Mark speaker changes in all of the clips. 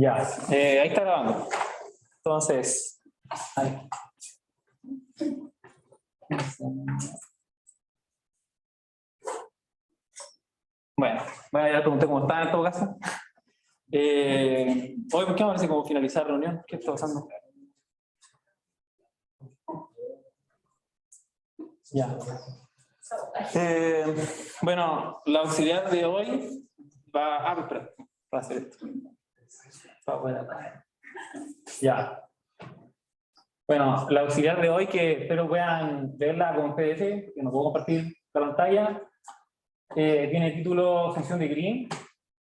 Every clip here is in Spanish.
Speaker 1: Ya, ahí está grabando. Entonces, ahí. Bueno, ya pregunté cómo está en todo caso. Hoy, ¿por qué me parece como finalizar la reunión? ¿Qué está pasando? Ya. Bueno, la auxiliar de hoy va. Espera, va a hacer esto. Ya. Bueno, la auxiliar de hoy, que espero puedan verla con PDF, que no puedo compartir la pantalla, tiene título Función de Green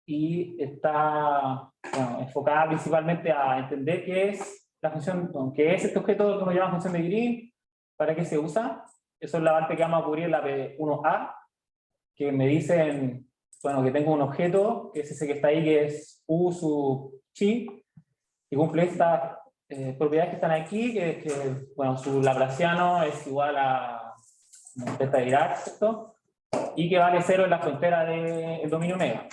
Speaker 1: y está enfocada principalmente a entender qué es la función, qué es este objeto que nos llama función de Green, para qué se usa. Eso es la parte que vamos a cubrir en la P1A, que me dicen, bueno, que tengo un objeto, que es ese que está ahí, que es U sub chi, y cumple estas propiedades que están aquí, que bueno, su laplaciano es igual a delta de Dirac, ¿cierto? Y que vale 0 en la frontera del dominio omega.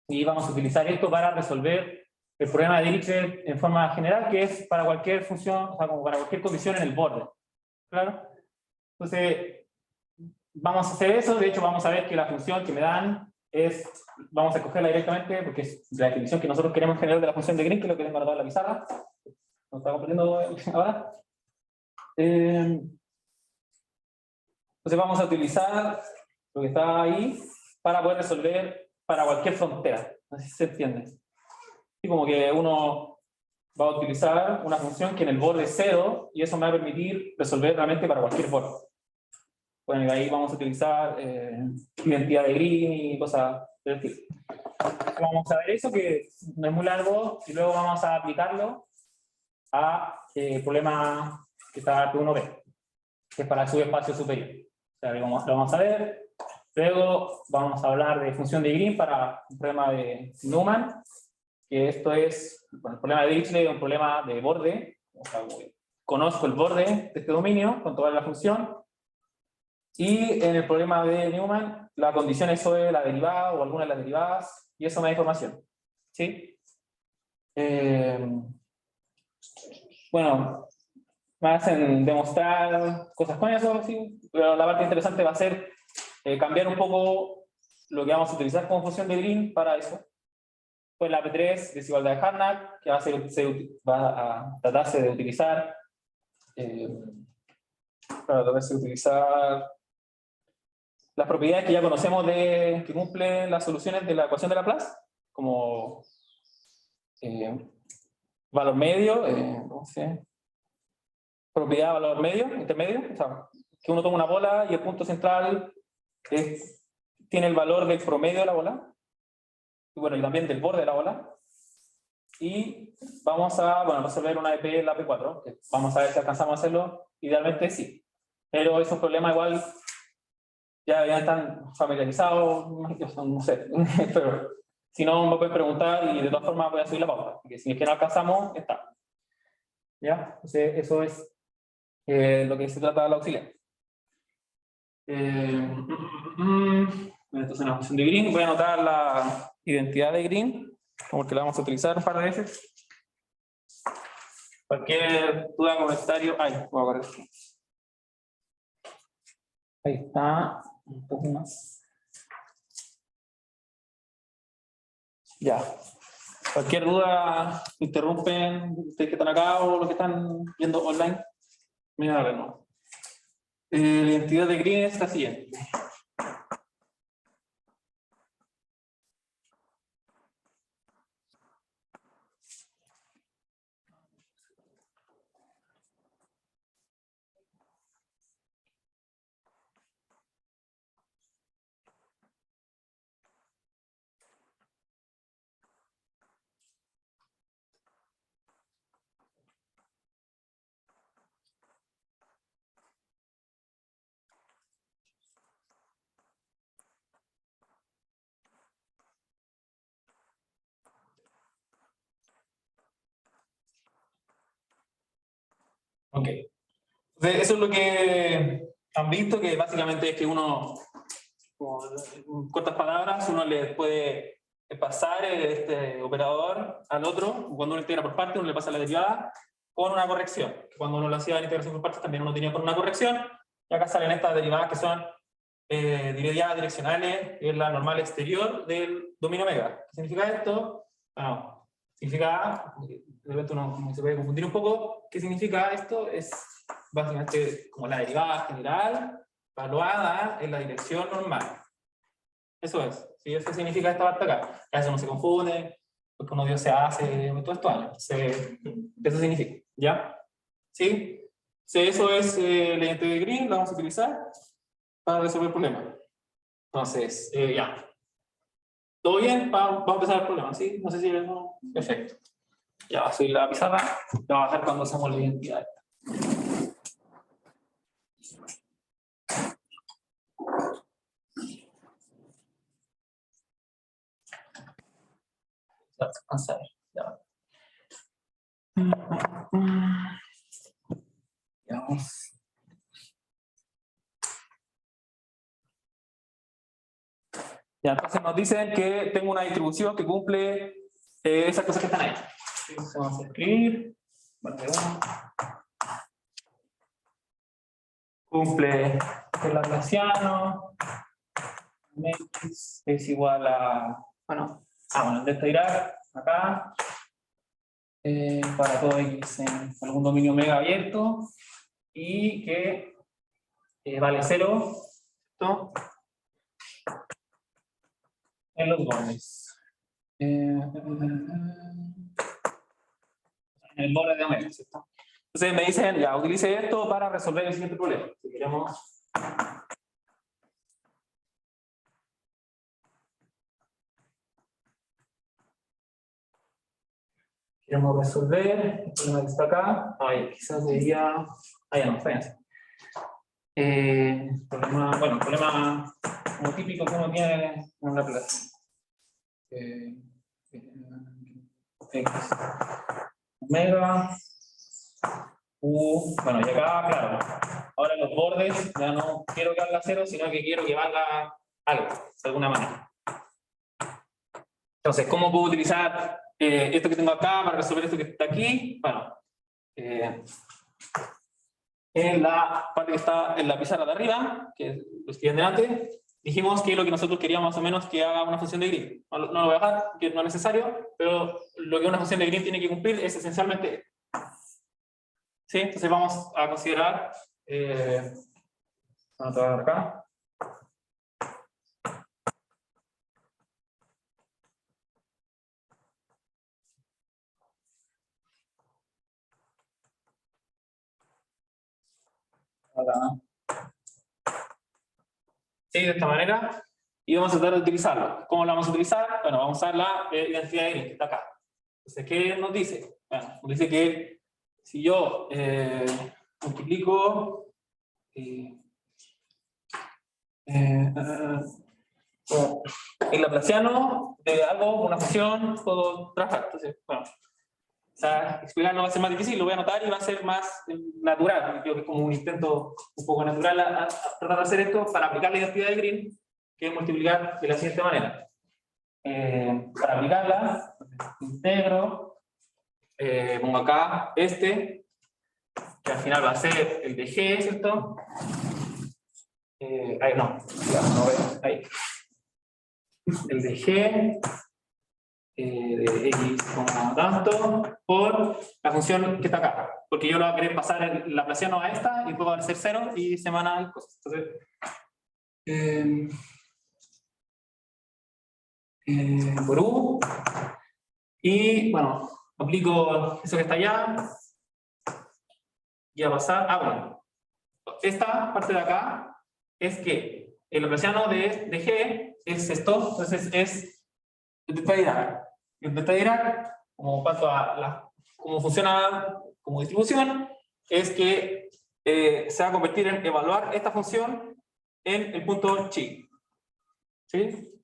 Speaker 1: Y vamos a utilizar esto para resolver el problema de Dirichlet en forma general, que es para cualquier función, o sea, como para cualquier condición en el borde. ¿Claro? Entonces, vamos a hacer eso. De hecho, vamos a ver que la función que me dan es, vamos a escogerla directamente, porque es la definición que nosotros queremos generar de la función de Green, que es lo que tengo anotado en la pizarra. ¿No está comprendiendo ahora? Entonces vamos a utilizar lo que está ahí para poder resolver para cualquier frontera. Así se entiende. Y como que uno va a utilizar una función que en el borde es 0, y eso me va a permitir resolver realmente para cualquier borde. Bueno, y ahí vamos a utilizar identidad de Green y cosas del estilo. Vamos a ver eso, que no es muy largo, y luego vamos a aplicarlo a problema que está P1B, que es para el subespacio superior. O sea, lo vamos a ver. Luego vamos a hablar de función de Green para un problema de Newman, que esto es, bueno, el problema de Dirichlet es un problema de borde. O sea, conozco el borde de este dominio con toda la función, y en el problema de Newman la condición es sobre la derivada o alguna de las derivadas, y eso me da información. ¿Sí? Bueno, me hacen demostrar cosas con eso, ¿sí? Pero la parte interesante va a ser cambiar un poco lo que vamos a utilizar como función de Green para eso. Pues la P3 desigualdad de Harnack, que va a tratarse de utilizar las propiedades que ya conocemos que cumplen las soluciones de la ecuación de Laplace, como valor medio, ¿cómo se llama? Propiedad de valor medio, intermedio, o sea, que uno toma una bola y el punto central tiene el valor del promedio de la bola, y bueno, y también del borde de la bola. Y vamos a, resolver una EP en la P4, que vamos a ver si alcanzamos a hacerlo. Idealmente sí, pero es un problema igual, ya están familiarizados, no sé, pero si no me pueden preguntar, y de todas formas voy a subir la pauta, porque si es que no alcanzamos, está. ¿Ya? Entonces eso es lo que se trata de la auxiliar. Entonces, en la función de Green, voy a anotar la identidad de Green, porque la vamos a utilizar un par de veces. Cualquier duda, comentario. Voy a borrar esto. Ahí está. Un poco más. Ya. Cualquier duda, interrumpen ustedes que están acá o los que están viendo online. Mira, de nuevo. La identidad de Green es la siguiente. Ok. Entonces, eso es lo que han visto, que básicamente es que uno, con cortas palabras, uno le puede pasar este operador al otro. Cuando uno integra por partes, uno le pasa la derivada con una corrección. Cuando uno lo hacía en integración por partes, también uno tenía con una corrección. Y acá salen estas derivadas que son derivadas direccionales en la normal exterior del dominio omega. ¿Qué significa esto? Bueno, significa, de repente uno se puede confundir un poco, ¿qué significa esto? Es básicamente como la derivada general evaluada en la dirección normal. Eso es, ¿sí? Eso significa esta parte acá. A veces uno se confunde, porque uno Dios se hace todos estos años. Eso significa, ¿ya? ¿Sí? Sí, eso es la identidad de Green, la vamos a utilizar para resolver el problema. Entonces, ya. ¿Todo bien? Vamos a empezar el problema, ¿sí? No sé si no. Perfecto. Ya va a subir la pizarra. La va a bajar cuando hacemos la identidad. Vamos a ver. Ya. Veamos. Ya, entonces nos dicen que tengo una distribución que cumple esas cosas que están ahí. Entonces vamos a escribir. Bueno, cumple el laplaciano. X es igual a. Bueno, el delta Dirac acá. Para todo X en algún dominio omega abierto. Y que vale 0. ¿Esto? En los bordes. En el borde de omega, ¿cierto? Entonces me dicen, ya, utilice esto para resolver el siguiente problema. Si queremos resolver el problema que está acá. Ay, quizás debería. Ya no, fíjense. Bueno, problema como típico que uno tiene en una clase. X omega bueno, y acá, claro, ahora los bordes ya no quiero que valga 0, sino que quiero que valga algo, de alguna manera. Entonces, ¿cómo puedo utilizar esto que tengo acá para resolver esto que está aquí? Bueno, en la parte que está en la pizarra de arriba, que lo escribí delante, dijimos que lo que nosotros queríamos más o menos que haga una función de Green. No lo voy a dejar, que no es necesario, pero lo que una función de Green tiene que cumplir es esencialmente. ¿Sí? Entonces vamos a considerar. Vamos a trabajar acá. Sí, de esta manera. Y vamos a tratar de utilizarlo. ¿Cómo lo vamos a utilizar? Bueno, vamos a usar la identidad de Green, que está acá. Entonces, ¿qué nos dice? Bueno, nos dice que si yo multiplico el laplaciano de algo, una función, puedo trabajar. Entonces, bueno, o sea, explicarlo va a ser más difícil, lo voy a anotar y va a ser más natural. Creo que es como un intento un poco natural a tratar de hacer esto para aplicar la identidad de Green, que es multiplicar de la siguiente manera. Para aplicarla, integro, pongo acá que al final va a ser el de G, ¿cierto? Ahí no, ahí. El de G de X como tanto por la función que está acá. Porque yo lo voy a querer pasar el laplaciano a esta y después va a ser 0 y se van a dar cosas. Entonces, por U. Y bueno, aplico eso que está allá. Y a pasar. Bueno. Esta parte de acá es que el laplaciano de G es esto. Entonces es el delta Dirac. El delta Dirac, como cuanto a cómo funciona como distribución, es que se va a convertir en evaluar esta función en el punto chi. ¿Sí?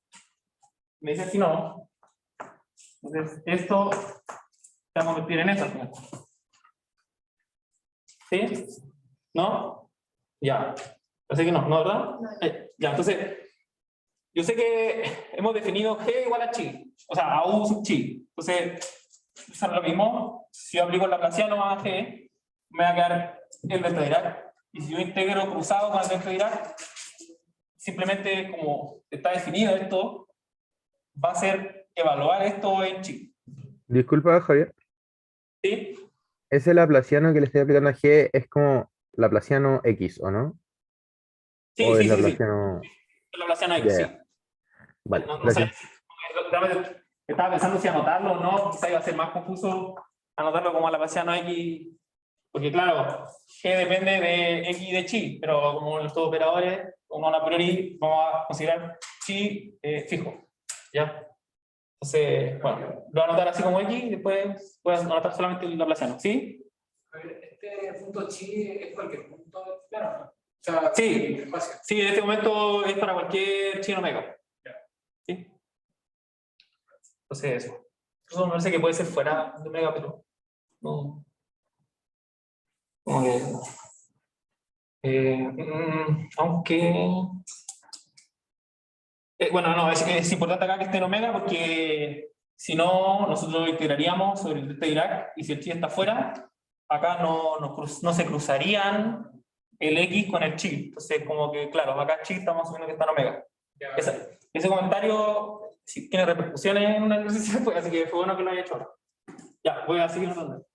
Speaker 1: Me dice si no. Entonces, esto se va a convertir en eso. ¿Sí? ¿No? Ya. Así que no, ¿no, verdad? Ya, entonces, yo sé que hemos definido G igual a chi, o sea, a U sub chi. Entonces, eso es lo mismo. Si yo aplico el laplaciano a G, me va a quedar el delta de Dirac. Y si yo integro cruzado con el delta de Dirac, simplemente como está definido esto, va a ser evaluar esto en chi.
Speaker 2: Disculpa, Javier.
Speaker 1: ¿Sí?
Speaker 2: Ese laplaciano que le estoy aplicando a G es como laplaciano X, ¿o no?
Speaker 1: Sí,
Speaker 2: ¿O es
Speaker 1: sí, sí, sí.
Speaker 2: laplaciano?
Speaker 1: El laplaciano X,
Speaker 2: Ya,
Speaker 1: sí.
Speaker 2: ya. Vale,
Speaker 1: No, no sé.
Speaker 2: gracias.
Speaker 1: Estaba pensando si anotarlo o no, quizá iba a ser más confuso anotarlo como laplaciano X, porque claro, G depende de X y de chi, pero como los dos operadores, como a priori, vamos a considerar chi fijo. ¿Ya? Entonces, bueno, lo voy a anotar así como X y después voy a anotar solamente el laplaciano, ¿sí?
Speaker 3: Este punto chi es cualquier punto, claro. O sea,
Speaker 1: Sí,
Speaker 3: el espacio.
Speaker 1: sí, en este momento es para cualquier chi en omega. ¿Sí? Entonces, eso. Eso me parece que puede ser fuera de omega, pero no. Como que, aunque. Bueno, no, es importante acá que esté en omega porque si no, nosotros integraríamos sobre el delta de Dirac y si el chi está fuera, acá no se cruzarían el x con el chi. Entonces, como que, claro, acá chi estamos asumiendo que está en omega. Ese comentario sí, tiene repercusiones en un ejercicio después, así que fue bueno que lo haya hecho ahora. Ya, voy a seguir notando.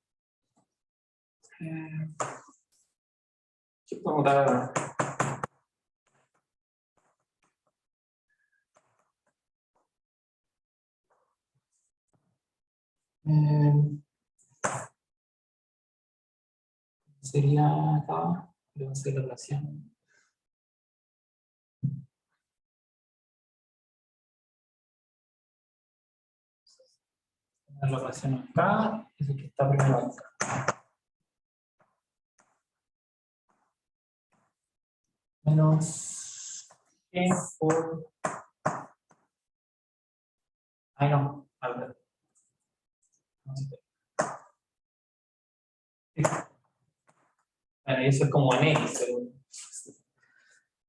Speaker 1: ¿Qué podemos dar? Sería acá, le hacer la relación. La relación acá, es el que está primero acá. Menos G por. Ay, no, a ver. Bueno, eso es como en X.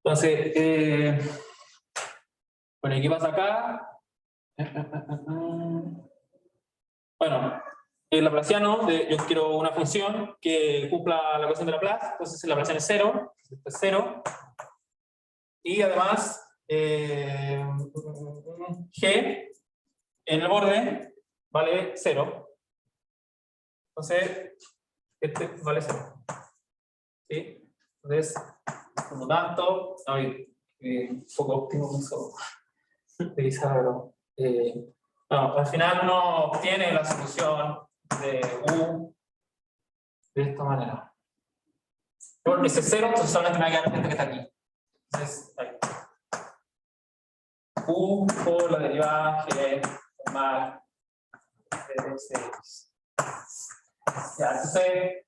Speaker 1: Entonces, bueno, ¿y qué pasa acá? Bueno, el laplaciano, yo quiero una función que cumpla la ecuación de Laplace, entonces el laplaciano es 0, después 0. Y además, G en el borde vale 0. Entonces, este vale 0. ¿Sí? Entonces, por lo tanto, un poco óptimo eso utilizar, pero no, al final uno obtiene la solución de U de esta manera. Por ese 0, entonces solamente me va a quedar este que está aquí. Entonces, ahí. U por la derivada G normal de X. Ya, entonces,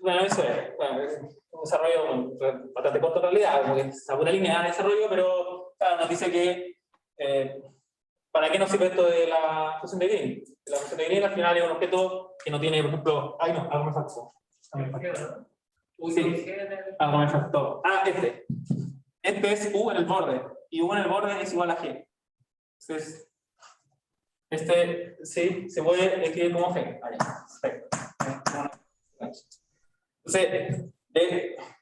Speaker 1: bueno, eso es. Bueno, es un desarrollo bastante corto en realidad, como que es alguna línea de desarrollo, pero claro, nos dice que ¿para qué nos sirve esto de la función de Green? La función de Green al final es un objeto que no tiene, por ejemplo, ay no, algo me faltó. Sí, algo me faltó. Ah, este. Este es U en el borde, y U en el borde es igual a G. Entonces, este sí se puede escribir como G. Ahí, perfecto. Entonces,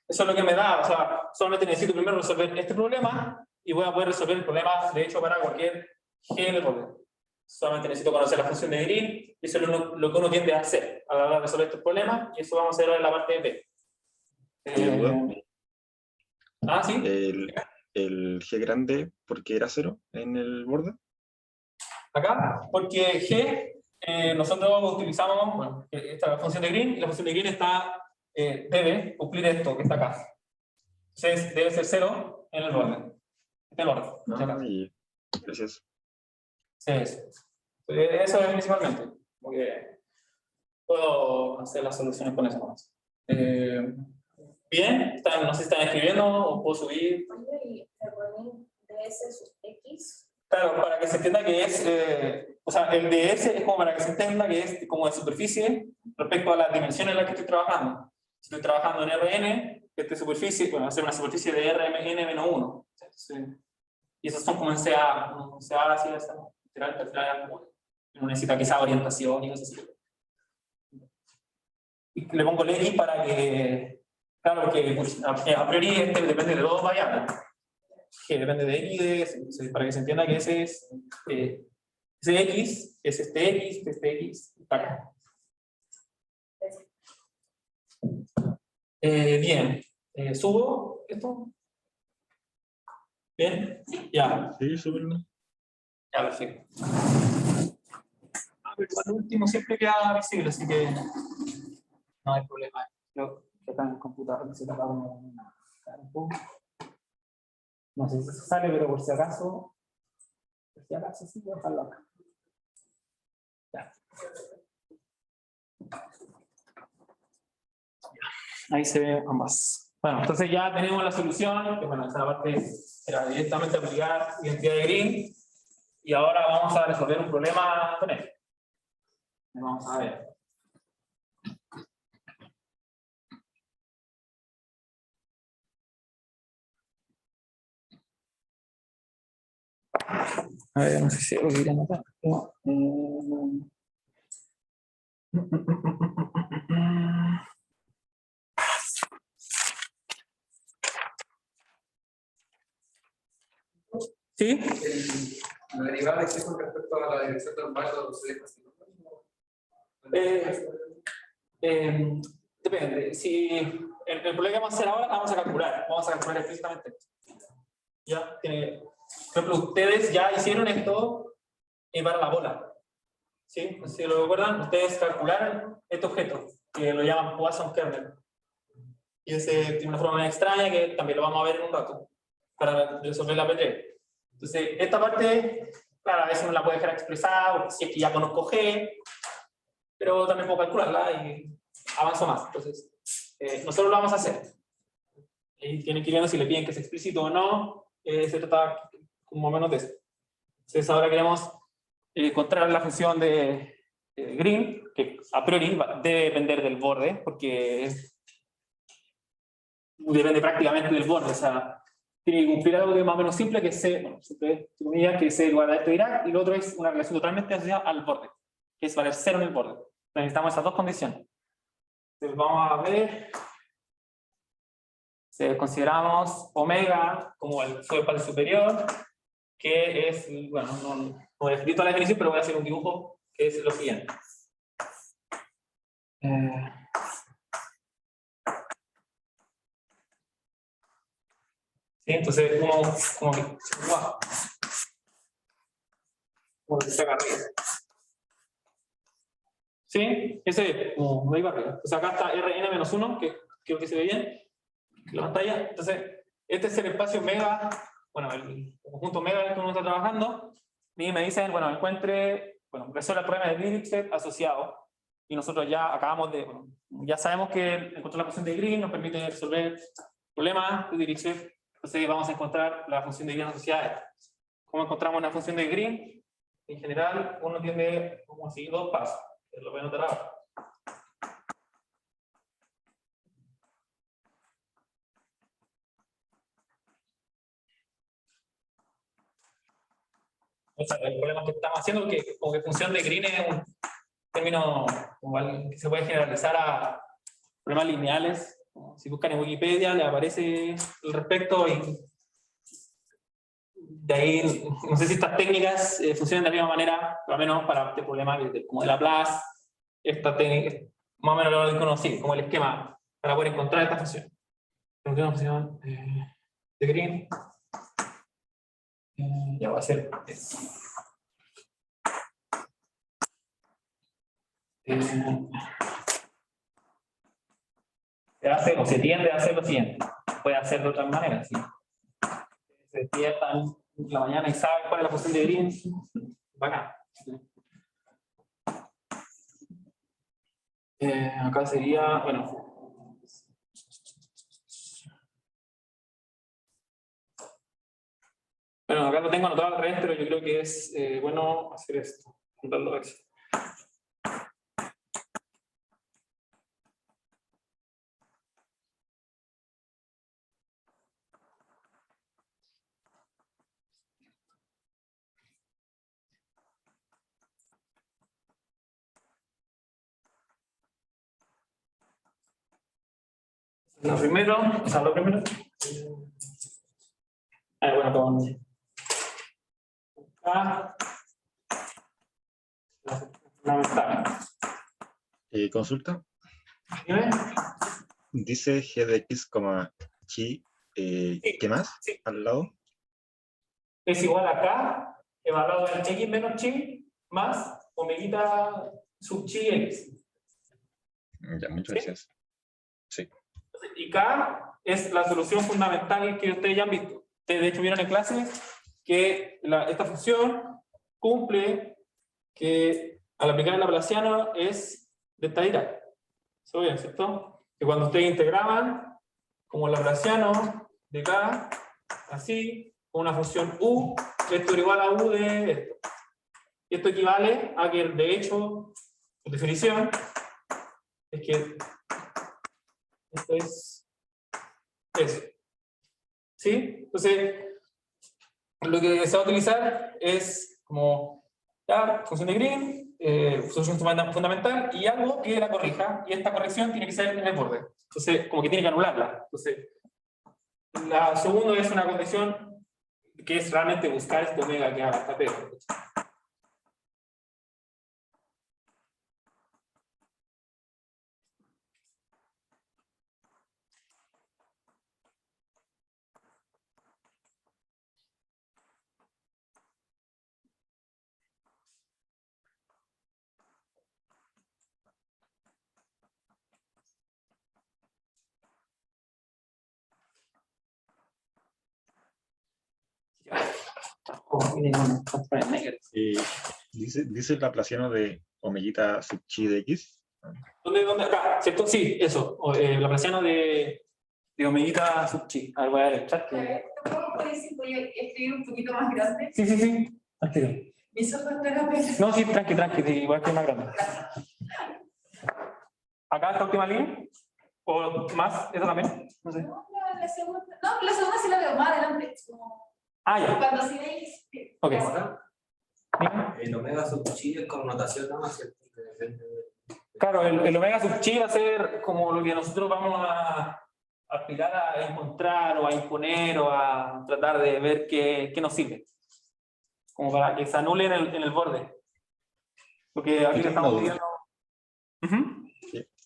Speaker 1: eso es lo que me da, o sea, solamente necesito primero resolver este problema y voy a poder resolver el problema, de hecho, para cualquier G en el borde. Solamente necesito conocer la función de Green y eso es lo que uno tiende a hacer a la hora de resolver estos problemas y eso vamos a hacer ahora en la parte de B. Sí.
Speaker 4: El G grande, ¿por qué era 0 en el borde?
Speaker 1: Acá, porque G, nosotros utilizamos, bueno, esta función de Green, y la función de Green debe cumplir esto que está acá. Entonces debe ser 0 en el borde. Este es el borde.
Speaker 4: Gracias.
Speaker 1: Sí, eso es principalmente. Porque puedo hacer las soluciones con eso más. Bien, no sé si están escribiendo o puedo subir.
Speaker 5: Oye, ¿y el ponen ds sub x?
Speaker 1: Claro, para que se entienda que es, o sea, el ds es como para que se entienda que es como de superficie respecto a las dimensiones en las que estoy trabajando. Si estoy trabajando en Rn, esta superficie, bueno, va a ser una superficie de Rn-1. Entonces, Y esos son como en CA, ¿no? CA, así, al final, como uno necesita quizá orientación y cosas así. Y le pongo el X para que, claro, porque pues, a priori este depende de dos variables, que depende de X y de S, entonces, para que se entienda que ese es, ese X, es este X, está acá. Bien, subo esto. Bien, ya.
Speaker 4: Sí, súper bien.
Speaker 1: Ya, perfecto. Pero al último siempre queda visible, así que no hay problema. Creo que acá en el computador se tapa como una cara un poco. No sé si se sale, pero por si acaso sí, voy a dejarlo acá. Ya. Ahí se ve ambas. Bueno, entonces ya tenemos la solución, que bueno, esa parte era directamente aplicar identidad de Green, y ahora vamos a resolver un problema con él. Vamos a ver. A ver, no sé si lo quería anotar. ¿Sí?
Speaker 3: La derivada de con respecto a la dirección del vaso se deja así,
Speaker 1: Depende. Si el problema que vamos a hacer ahora, vamos a calcular explícitamente. Ya, por ejemplo, ustedes ya hicieron esto para la bola. ¿Sí? Si lo recuerdan, ustedes calcularon este objeto, que lo llaman Poisson kernel. Y ese tiene una forma muy extraña que también lo vamos a ver en un rato, para resolver la PT. Entonces, esta parte, claro, a veces no la puede dejar expresada, porque si es que ya conozco G, pero también puedo calcularla y avanzo más. Entonces, nosotros lo vamos a hacer. Y tienen que ir viendo si le piden que sea explícito o no. Se trata más o menos de eso. Entonces, ahora queremos encontrar la función de Green, que a priori debe depender del borde, porque depende prácticamente del borde. O sea, tiene que cumplir algo que es más o menos simple, que es C, bueno, simple, que es C igual a este de Dirac, y el otro es una relación totalmente asociada al borde, que es valer 0 en el borde. Entonces, necesitamos esas dos condiciones. Entonces, vamos a ver. Consideramos omega como el subespacio superior, que es, bueno, no he escrito la definición, pero voy a hacer un dibujo que es lo siguiente. ¿Sí? Entonces, como que, wow, como que está acá arriba. ¿Sí? Ese, como de ahí para arriba. O sea, acá está Rn-1, que creo que se ve bien en la pantalla. Entonces, este es el espacio mega, bueno, el conjunto mega en el que uno está trabajando. Y me dicen, bueno, encuentre, bueno, resuelve el problema de Dirichlet asociado. Y nosotros ya acabamos de, bueno, ya sabemos que encontrar la función de Green nos permite resolver problemas de Dirichlet. Entonces vamos a encontrar la función de Green asociada. ¿Cómo encontramos una función de Green? En general, uno tiene como seguir dos pasos. Lo voy a anotar ahora. O sea, el problema que estamos haciendo es que como que función de Green es un término que se puede generalizar a problemas lineales. Si buscan en Wikipedia, le aparece el respecto y de ahí, no sé si estas técnicas funcionan de la misma manera, por lo menos para este problema como de Laplace, esta técnica, más o menos lo conocí, como el esquema para poder encontrar esta función. Tengo una función de Green. Ya voy a hacer esto. Se hace o se tiende a hacer lo siguiente. Puede hacer de otras maneras. ¿Sí? Se despiertan en la mañana y saben cuál es la función de Green. Bacán. Acá sería, bueno. Bueno, acá lo tengo anotado al revés, pero yo creo que es bueno hacer esto. Juntarlo a Excel. Lo primero, o sea, lo primero. Bueno, con A. Fundamental.
Speaker 4: Consulta.
Speaker 1: ¿Dime?
Speaker 4: Dice g de x, chi.
Speaker 1: Sí.
Speaker 4: ¿Qué más?
Speaker 1: Sí.
Speaker 4: Al lado.
Speaker 1: Es igual a K, evaluado en X menos chi, más omeguita sub chi X.
Speaker 4: Ya, muchas
Speaker 1: ¿Sí?
Speaker 4: gracias. Sí.
Speaker 1: Y K es la solución fundamental que ustedes ya han visto. Ustedes de hecho vieron en clase que esta función cumple que al aplicar el laplaciano es de esta ira. ¿Se oye, cierto? Que cuando ustedes integraban como el laplaciano de K, así, con una función U, esto era igual a U de esto. Y esto equivale a que, de hecho, por definición, es que esto es eso. ¿Sí? Entonces, lo que se va a utilizar es como la función de Green, solución fundamental, y algo que la corrija, y esta corrección tiene que ser en el borde. Entonces, como que tiene que anularla. Entonces, la segunda es una condición que es realmente buscar este omega que haga esta pega.
Speaker 4: Dice el laplaciano de omeguita sub chi de x.
Speaker 1: ¿Dónde? Acá, ¿cierto? Sí, eso. Laplaciano de omeguita sub chi. A ver, voy a ver el chat.
Speaker 5: Voy a escribir un poquito más grande.
Speaker 1: Sí, sí, sí. Tranquilo.
Speaker 5: Mis ojos están apenas.
Speaker 1: No, sí, tranqui, igual que más grande. ¿Acá esta última línea? ¿O más? ¿Esa también? No sé.
Speaker 5: No, la segunda. No, la segunda sí la veo más adelante. Como
Speaker 1: Ya.
Speaker 5: cuando sí veis.
Speaker 1: Ok.
Speaker 3: El omega sub chi es connotación nada más, ¿cierto? Que depende de...
Speaker 1: Claro, el omega sub chi va a ser como lo que nosotros vamos a aspirar a encontrar o a imponer o a tratar de ver qué nos sirve. Como para que se anule en el borde. Porque aquí le estamos pidiendo...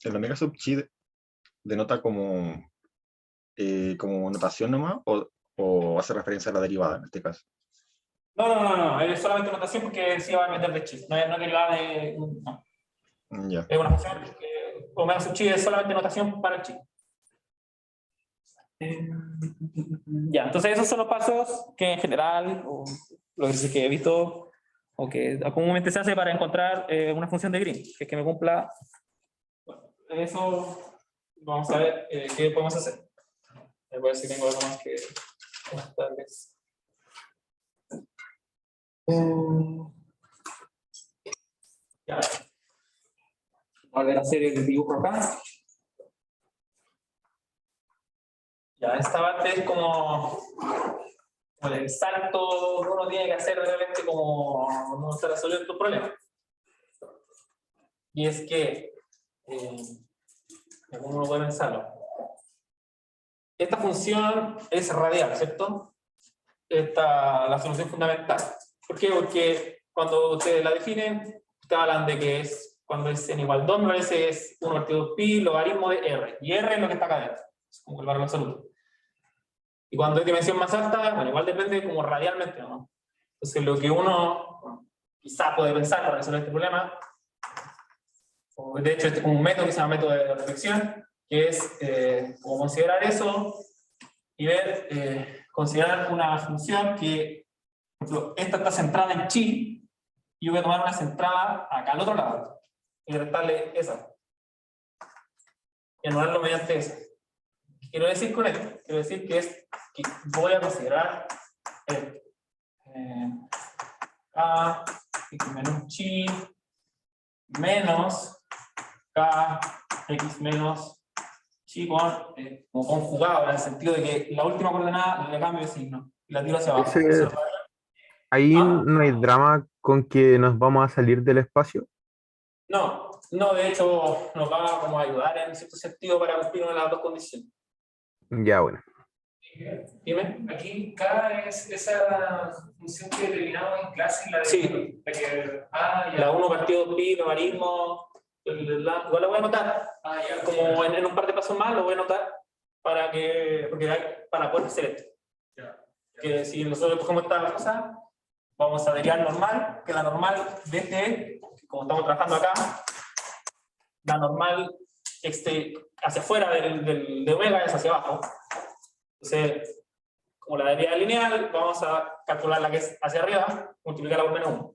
Speaker 4: ¿El omega sub chi denota como notación nomás o hace referencia a la derivada en este caso?
Speaker 1: No, es solamente notación porque sí va a meter de chi. No es derivada de... No.
Speaker 4: Ya.
Speaker 1: Es una función que omega sub chi es solamente notación para el chi. Ya, entonces esos son los pasos que en general, o lo que he visto, o que comúnmente se hace para encontrar una función de Green, que es que me cumpla. Bueno, eso vamos a ver qué podemos hacer. A ver si tengo algo más que mostrarles. Ya. Voy a volver a hacer el dibujo acá. Ya, esta parte es como el salto que uno tiene que hacer realmente como no estar resolviendo tu problema. Y es que, ¿cómo uno puede pensarlo? Esta función es radial, ¿cierto? La solución fundamental. ¿Por qué? Porque cuando ustedes la definen, ustedes hablan de que es cuando es n igual 2, me parece es 1 partido pi logaritmo de r. Y r es lo que está acá adentro. Es como el valor absoluto. Y cuando es dimensión más alta, bueno, igual depende como radialmente, ¿no? Entonces lo que uno quizá puede pensar para resolver este problema, o de hecho este es un método que se llama método de reflexión, que es como considerar eso y ver, considerar una función que, por ejemplo, esta está centrada en chi, y yo voy a tomar una centrada acá al otro lado, y restarle esa. Y anularlo mediante esa. ¿Qué quiero decir con esto? Quiero decir que voy a considerar esto. K x menos chi menos K x menos chi como conjugado, en el sentido de que la última coordenada le cambio de signo y la tiro hacia abajo.
Speaker 2: Ahí
Speaker 1: ¿Ah?
Speaker 2: no hay drama con que nos vamos a salir del espacio.
Speaker 1: No, de hecho nos va como a ayudar en cierto sentido para cumplir una de las dos condiciones.
Speaker 2: Ya, bueno.
Speaker 1: Dime.
Speaker 6: Aquí K es esa función que terminamos en clase, la de
Speaker 1: Sí.
Speaker 6: la que, ya.
Speaker 1: La 1 partido pi, logaritmo, igual la voy a anotar.
Speaker 6: Ya.
Speaker 1: Como en un par de pasos más lo voy a anotar para poder hacer esto.
Speaker 6: Ya.
Speaker 1: Que si nosotros cogemos esta cosa, vamos a derivar normal, que la normal de como estamos trabajando acá, la normal hacia afuera de omega es hacia abajo. Entonces, como la derivada lineal, vamos a calcular la que es hacia arriba, multiplicarla por -1.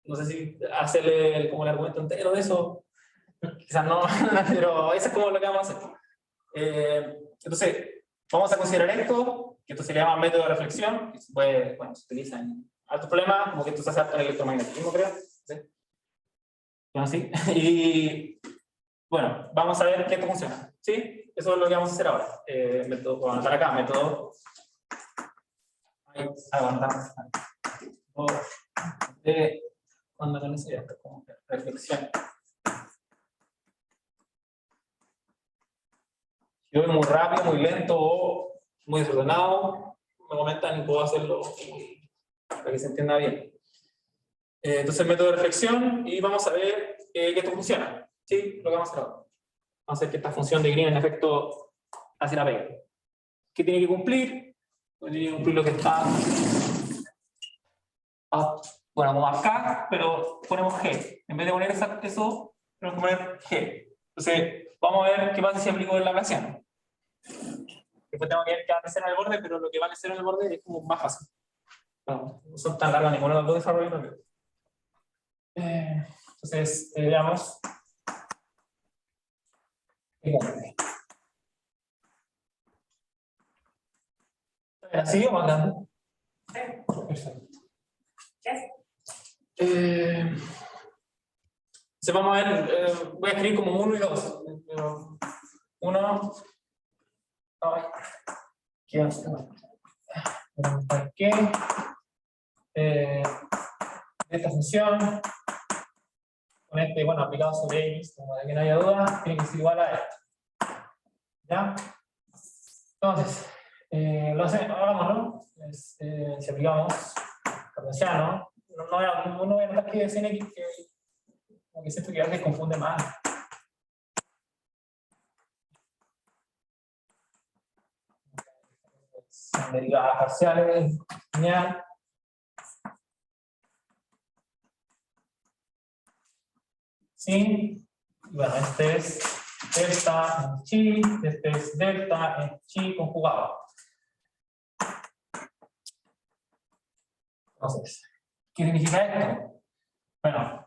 Speaker 1: No sé si hacerle como el argumento entero de eso, quizás no, pero eso es como lo que vamos a hacer. Entonces, vamos a considerar esto, que esto se llama método de reflexión, que se puede, bueno, se utiliza en altos problemas, como que esto se hace en electromagnetismo, creo. ¿Sí? Bueno, sí. Y bueno, vamos a ver que esto funciona. ¿Sí? Eso es lo que vamos a hacer ahora. Método, voy a anotar acá, método. Ahí, aguantamos. Cuando con eso ya está como reflexión. Si voy muy rápido, muy lento o muy desordenado, me comentan y puedo hacerlo para que se entienda bien. Entonces el método de reflexión y vamos a ver que esto funciona. ¿Sí? Lo que vamos a hacer ahora. Vamos a hacer que esta función de Green en efecto hace la pega. ¿Qué tiene que cumplir? Pues tiene que cumplir lo que está bueno, como acá, pero ponemos G. En vez de poner eso, tenemos que poner G. Entonces, vamos a ver qué pasa si aplico el laplaciano. Después tengo que ver qué va a hacer en el borde, pero lo que va a hacer en el borde es como más fácil. No son tan largas ninguno de los dos desarrollos. Entonces, veamos. ¿Así o más grande? Perfecto. Entonces vamos a ver, voy a escribir como 1 y 2. 1. ¿Qué? Esta función, con este, bueno, aplicado sobre X, como de que no haya duda, tiene que ser igual a esto. ¿Ya? Entonces, lo hacemos, hagámoslo. Si aplicamos cartesiano, no voy a notar que es en X, como que siento que a veces confunde más. Son derivadas parciales, genial. Sí, y bueno, este es delta en chi, este es delta en chi conjugado. Entonces, ¿qué significa esto? Bueno,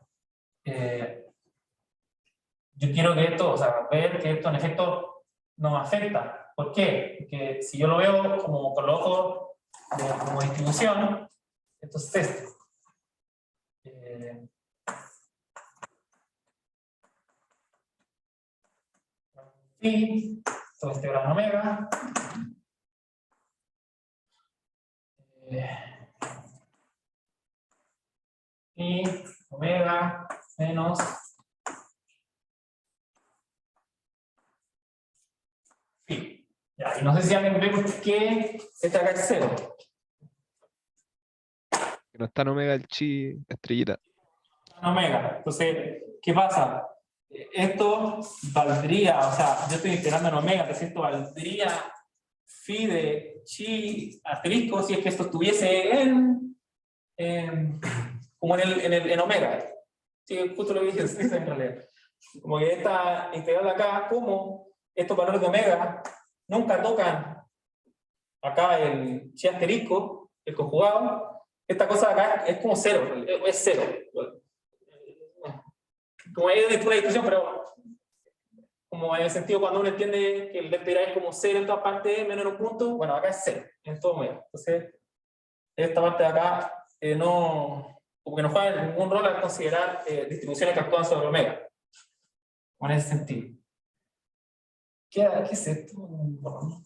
Speaker 1: yo quiero que esto, o sea, ver que esto en efecto nos afecta. ¿Por qué? Porque si yo lo veo como con los ojos como distribución, esto es esto. Y todo este gran omega. Y omega menos phi. Ya, y no sé si alguien ve por qué este acá es 0.
Speaker 7: Que no está en omega el chi estrellita.
Speaker 1: Omega. Entonces, ¿qué pasa? Esto valdría, o sea, yo estoy integrando en omega, entonces esto valdría phi de chi asterisco si es que esto estuviese como en omega. Sí, justo lo que dije en realidad. Como que esta integral de acá, como estos valores de omega nunca tocan acá el chi asterisco, el conjugado, esta cosa de acá es como 0, es 0. Como es una discusión, pero como en el sentido cuando uno entiende que el delta es como 0 en todas partes, menos en un punto, bueno, acá es 0, en todo omega. Entonces, esta parte de acá no, como que no juega ningún rol al considerar distribuciones que actúan sobre omega. En ese sentido. ¿Qué es esto? Bueno.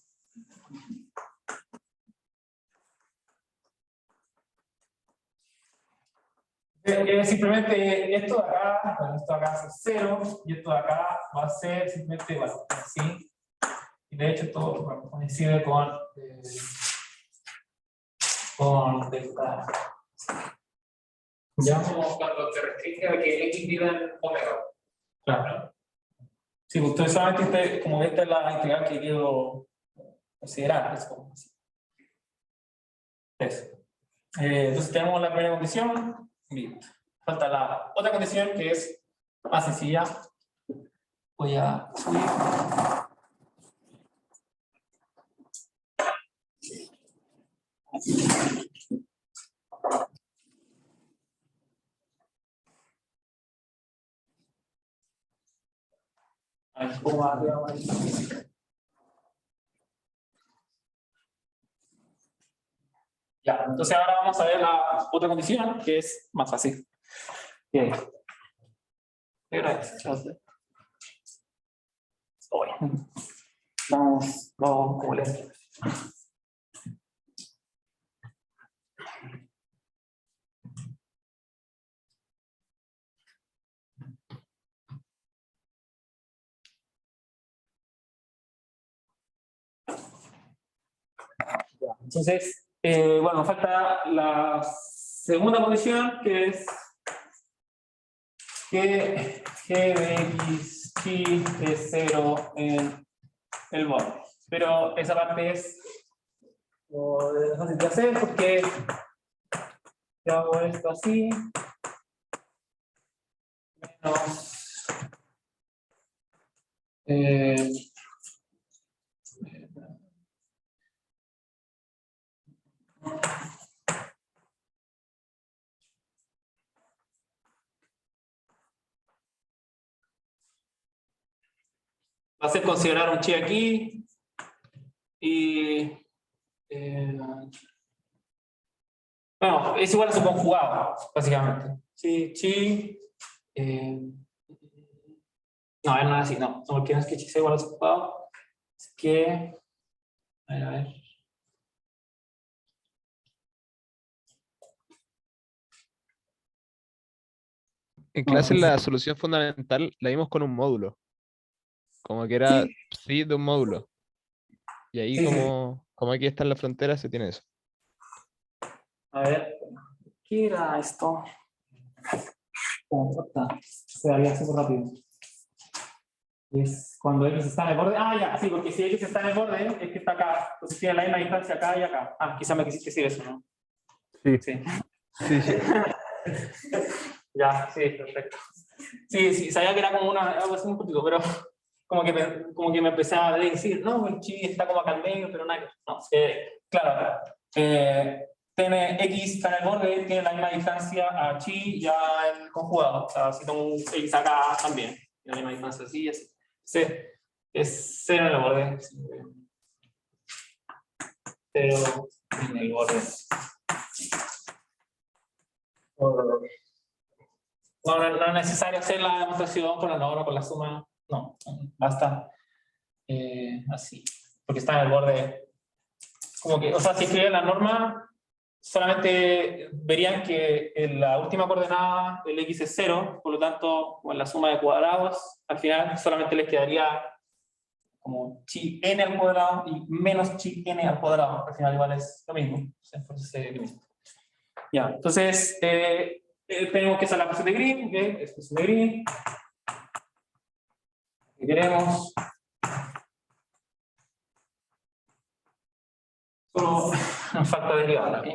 Speaker 1: Simplemente esto de acá, bueno, esto de acá es 0, y esto de acá va a ser simplemente, bueno, así. Y de hecho, esto bueno, coincide con delta.
Speaker 6: Ya como cuando te restringe a que X viva en omega.
Speaker 1: Claro. Sí, ustedes saben que como esta es la integral que quiero considerar. Es como así. Eso. Entonces tenemos la primera condición. Listo. Falta la otra condición que es más sencilla. Voy a subir. A ver, un poco más arriba, ahí. Ya, entonces ahora vamos a ver la otra condición que es más fácil. Bien. Vamos como lento. Entonces, bueno, falta la segunda condición que es que g de x chi es 0 en el borde. Pero esa parte es fácil de hacer porque yo hago esto así menos va a ser considerar un chi aquí y bueno, es igual a su conjugado, básicamente. Sí, chi. No, a ver, no es así, no. No, porque no es que chi sea igual a su conjugado. Es que. A ver.
Speaker 7: En
Speaker 1: No,
Speaker 7: clase
Speaker 1: sí.
Speaker 7: la solución fundamental la vimos con un módulo. Como que era
Speaker 1: Sí,
Speaker 7: psi de un módulo. Y ahí
Speaker 1: sí, sí.
Speaker 7: como aquí está en la frontera se tiene eso.
Speaker 1: A ver, ¿qué era esto? Se daría súper rápido. Es cuando X está en el borde. Ah, ya, sí, porque si X está en el borde, es que está acá. Entonces tiene la misma distancia acá y acá. Ah, quizá me quisiste decir eso, ¿no?
Speaker 2: Sí,
Speaker 1: Sí.
Speaker 2: sí, sí.
Speaker 1: Ya, sí, perfecto. Sí, sí, sabía que era como algo así un poquito, pero como que me empecé a decir, no, el chi está como acá al medio, pero nada. No, claro. Tiene X está en el borde, tiene la misma distancia a chi ya el conjugado. O sea, si tengo un X acá también, tiene la misma distancia así y así. Sí, es 0 en el borde. 0 en el borde. No es necesario hacer la demostración con la norma, con la suma. No, basta así. Porque está en el borde. Como que, o sea, si escriben la norma, solamente verían que en la última coordenada el x es 0, por lo tanto, con la suma de cuadrados, al final solamente les quedaría como chi n al cuadrado y menos chi n al cuadrado. Al final igual es lo mismo. Entonces, lo mismo. Ya, entonces, tenemos que hacer la ecuación de Green, ¿okay? Ecuación de Green. Que queremos. Solo nos falta derivar, ¿ok?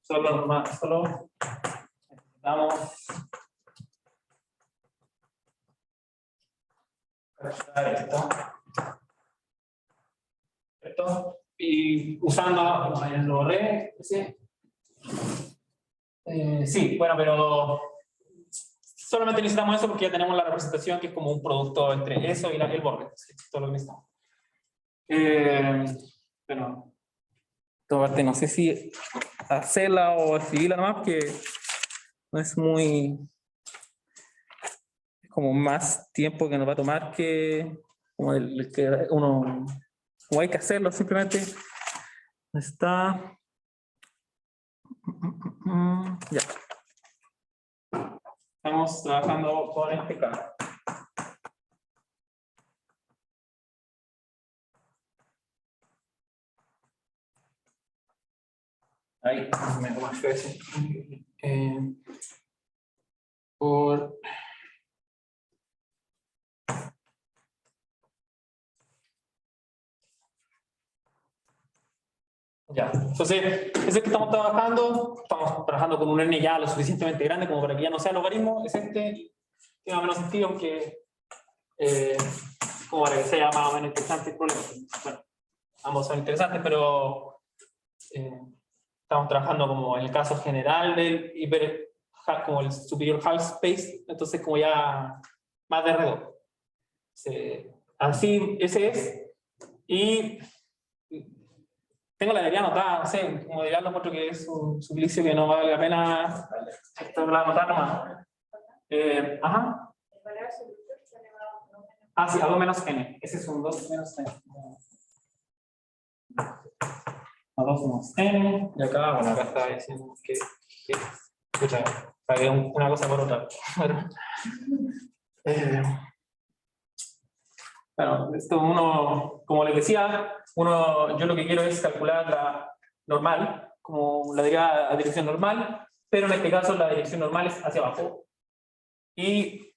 Speaker 1: Solo necesitamos esto. Esto. Y usando el borré, ¿sí? Sí, bueno, pero solamente necesitamos eso porque ya tenemos la representación que es como un producto entre eso y el borde. ¿Sí? Todo lo que necesitamos. Bueno, toda parte no sé si hacerla o escribirla nomás, que no es muy. Es como más tiempo que nos va a tomar que como el que uno. Como hay que hacerlo, simplemente está. Ya. Estamos trabajando con este caso. Ahí, me toma eso. Por... Ya, entonces, ese que estamos trabajando con un n ya lo suficientemente grande como para que ya no sea logaritmo, es este, tiene menos sentido, aunque como para que sea más o menos interesante el problema. Bueno, ambos son interesantes, pero estamos trabajando como en el caso general del como el superior half space, entonces como ya más de R2. Así, ese es, y tengo la teoría anotada, no sé, como diría lo otro que es un suplicio que no vale la pena esto la anotar nomás. Ajá. Ah, sí, a 2 menos n. Ese es un 2 menos n. A 2 menos n. Y acá, bueno, acá está diciendo que escucha, pagué una cosa por otra. Bueno, esto uno, como les decía, yo lo que quiero es calcular la normal, como la derivada a dirección normal, pero en este caso la dirección normal es hacia abajo. Y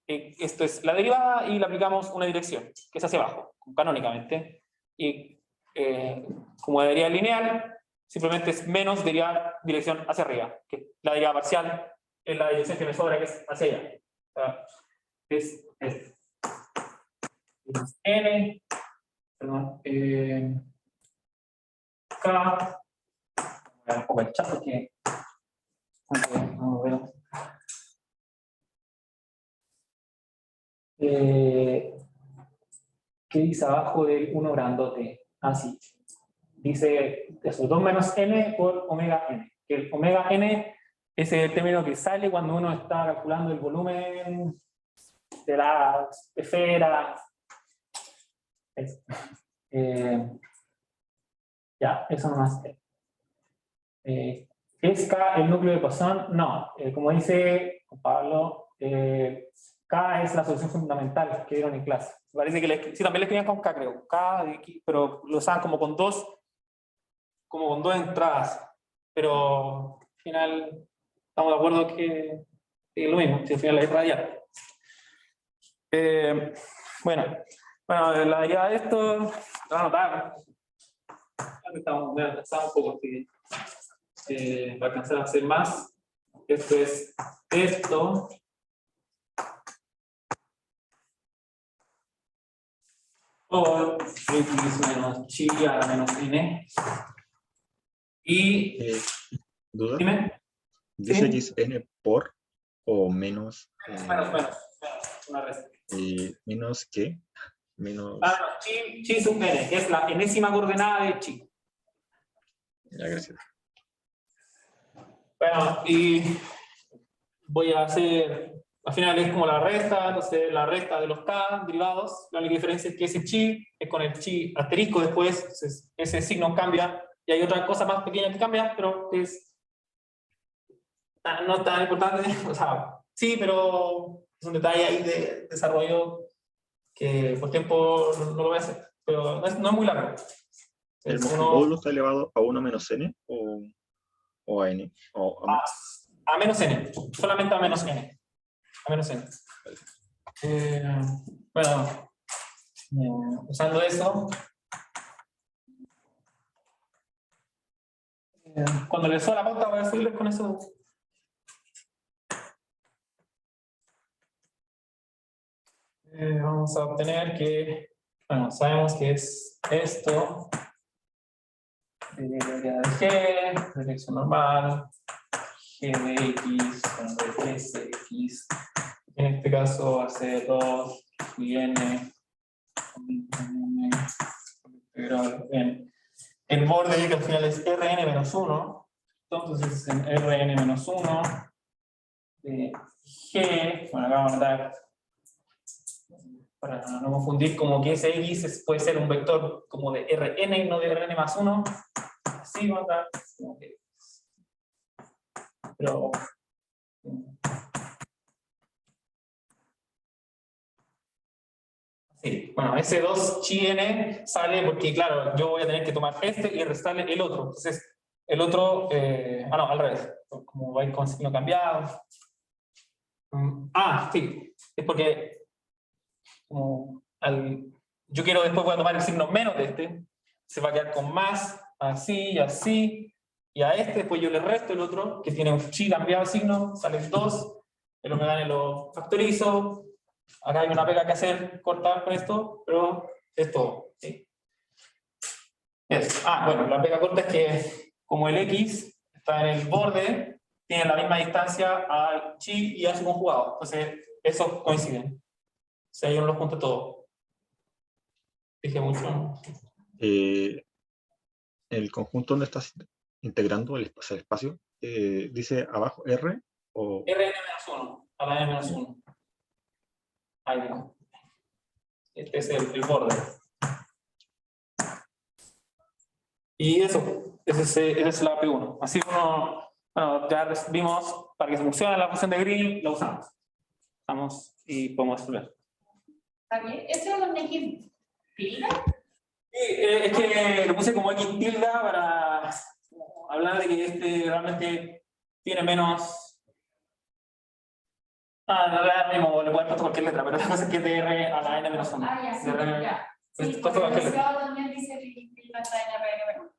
Speaker 1: esto es la derivada y le aplicamos una dirección, que es hacia abajo, canónicamente. Y como derivada lineal, simplemente es menos derivada dirección hacia arriba, que la derivada parcial es la dirección que me sobra, que es hacia allá. O sea, es n, perdón, k, voy a un poco el chat porque no veo. ¿Qué dice abajo del 1 grandote? Así. Dice eso, 2 menos n por omega n. Que el omega n es el término que sale cuando uno está calculando el volumen de la esfera. Ya, eso nomás. ¿Es K el núcleo de Poisson? No, como dice Pablo, K es la solución fundamental que dieron en clase. Parece que sí, también le escribían con K, creo. K, pero lo usaban como con dos entradas. Pero al final estamos de acuerdo que es lo mismo, si al final es radial. Bueno, la derivada de esto, lo voy a anotar. Estamos un poco, así para alcanzar a hacer más. Esto es esto. Por x menos chi a la menos n. Y.
Speaker 4: ¿Duda?
Speaker 1: Dime.
Speaker 4: ¿Dice
Speaker 1: ¿Sí?
Speaker 4: x n por o menos?
Speaker 1: Menos. Una resta.
Speaker 4: ¿Menos qué? Menos.
Speaker 1: No, chi sub n, que es la enésima coordenada de chi.
Speaker 4: Ya, gracias.
Speaker 1: Bueno, y voy a hacer, al final es como la resta, entonces la resta de los k derivados, la única diferencia es que ese chi es con el chi asterisco después, entonces ese signo cambia, y hay otra cosa más pequeña que cambia, pero no tan importante, o sea, sí, pero es un detalle ahí de desarrollo que por tiempo no lo voy a hacer, pero no es muy largo.
Speaker 4: ¿El
Speaker 1: Entonces,
Speaker 4: módulo está elevado a 1 menos n o a n?
Speaker 1: A menos n, solamente a menos n. A menos n. Bueno, usando eso, cuando les suba la pauta voy a seguirles con eso. Vamos a obtener que, bueno, sabemos que es esto. G, dirección normal, G de X, de SX. En este caso va a ser 2 y n integral en el borde que al final es Rn menos 1. Entonces en Rn menos 1 de G, bueno, acá vamos a dar para no confundir, como que ese X puede ser un vector como de Rn y no de Rn más 1. Así va a dar, como que, pero sí, bueno, ese 2 chi n sale porque, claro, yo voy a tener que tomar este y restarle el otro. Entonces, El otro, no, al revés, como va a ir con signo cambiado. Sí, es porque como yo quiero después voy a tomar el signo menos de este, se va a quedar con más, así y así, y a este después yo le resto el otro, que tiene un chi cambiado de signo, salen 2, el omega lo factorizo, acá hay una pega que hacer, cortar con esto, pero es todo, ¿sí? Bueno, la pega corta es que como el X está en el borde, tiene la misma distancia al chi y a su conjugado, entonces esos coinciden. O sea, yo no los junto todos. Dije mucho, ¿no?
Speaker 4: El conjunto donde estás integrando el espacio, dice abajo R o...
Speaker 1: Rn-1, a la n-1. Ahí no. Este es el borde. Y eso, esa es la P1. Así bueno, ya vimos, para que se funcione la función de Green, la usamos. Usamos y podemos resolver.
Speaker 5: ¿Está bien? ¿Ese es un X tilde?
Speaker 1: Sí, es que lo puse como X tilde para hablar de que este realmente tiene menos... no le da el mismo, le puedo haber puesto cualquier letra, pero la cosa es que es de R a la n-1.
Speaker 5: Ya, sí,
Speaker 1: De R,
Speaker 5: ya. Sí,
Speaker 1: pues,
Speaker 5: porque el
Speaker 1: cualquier letra.
Speaker 5: enunciado también dice que X tilde está en RN-.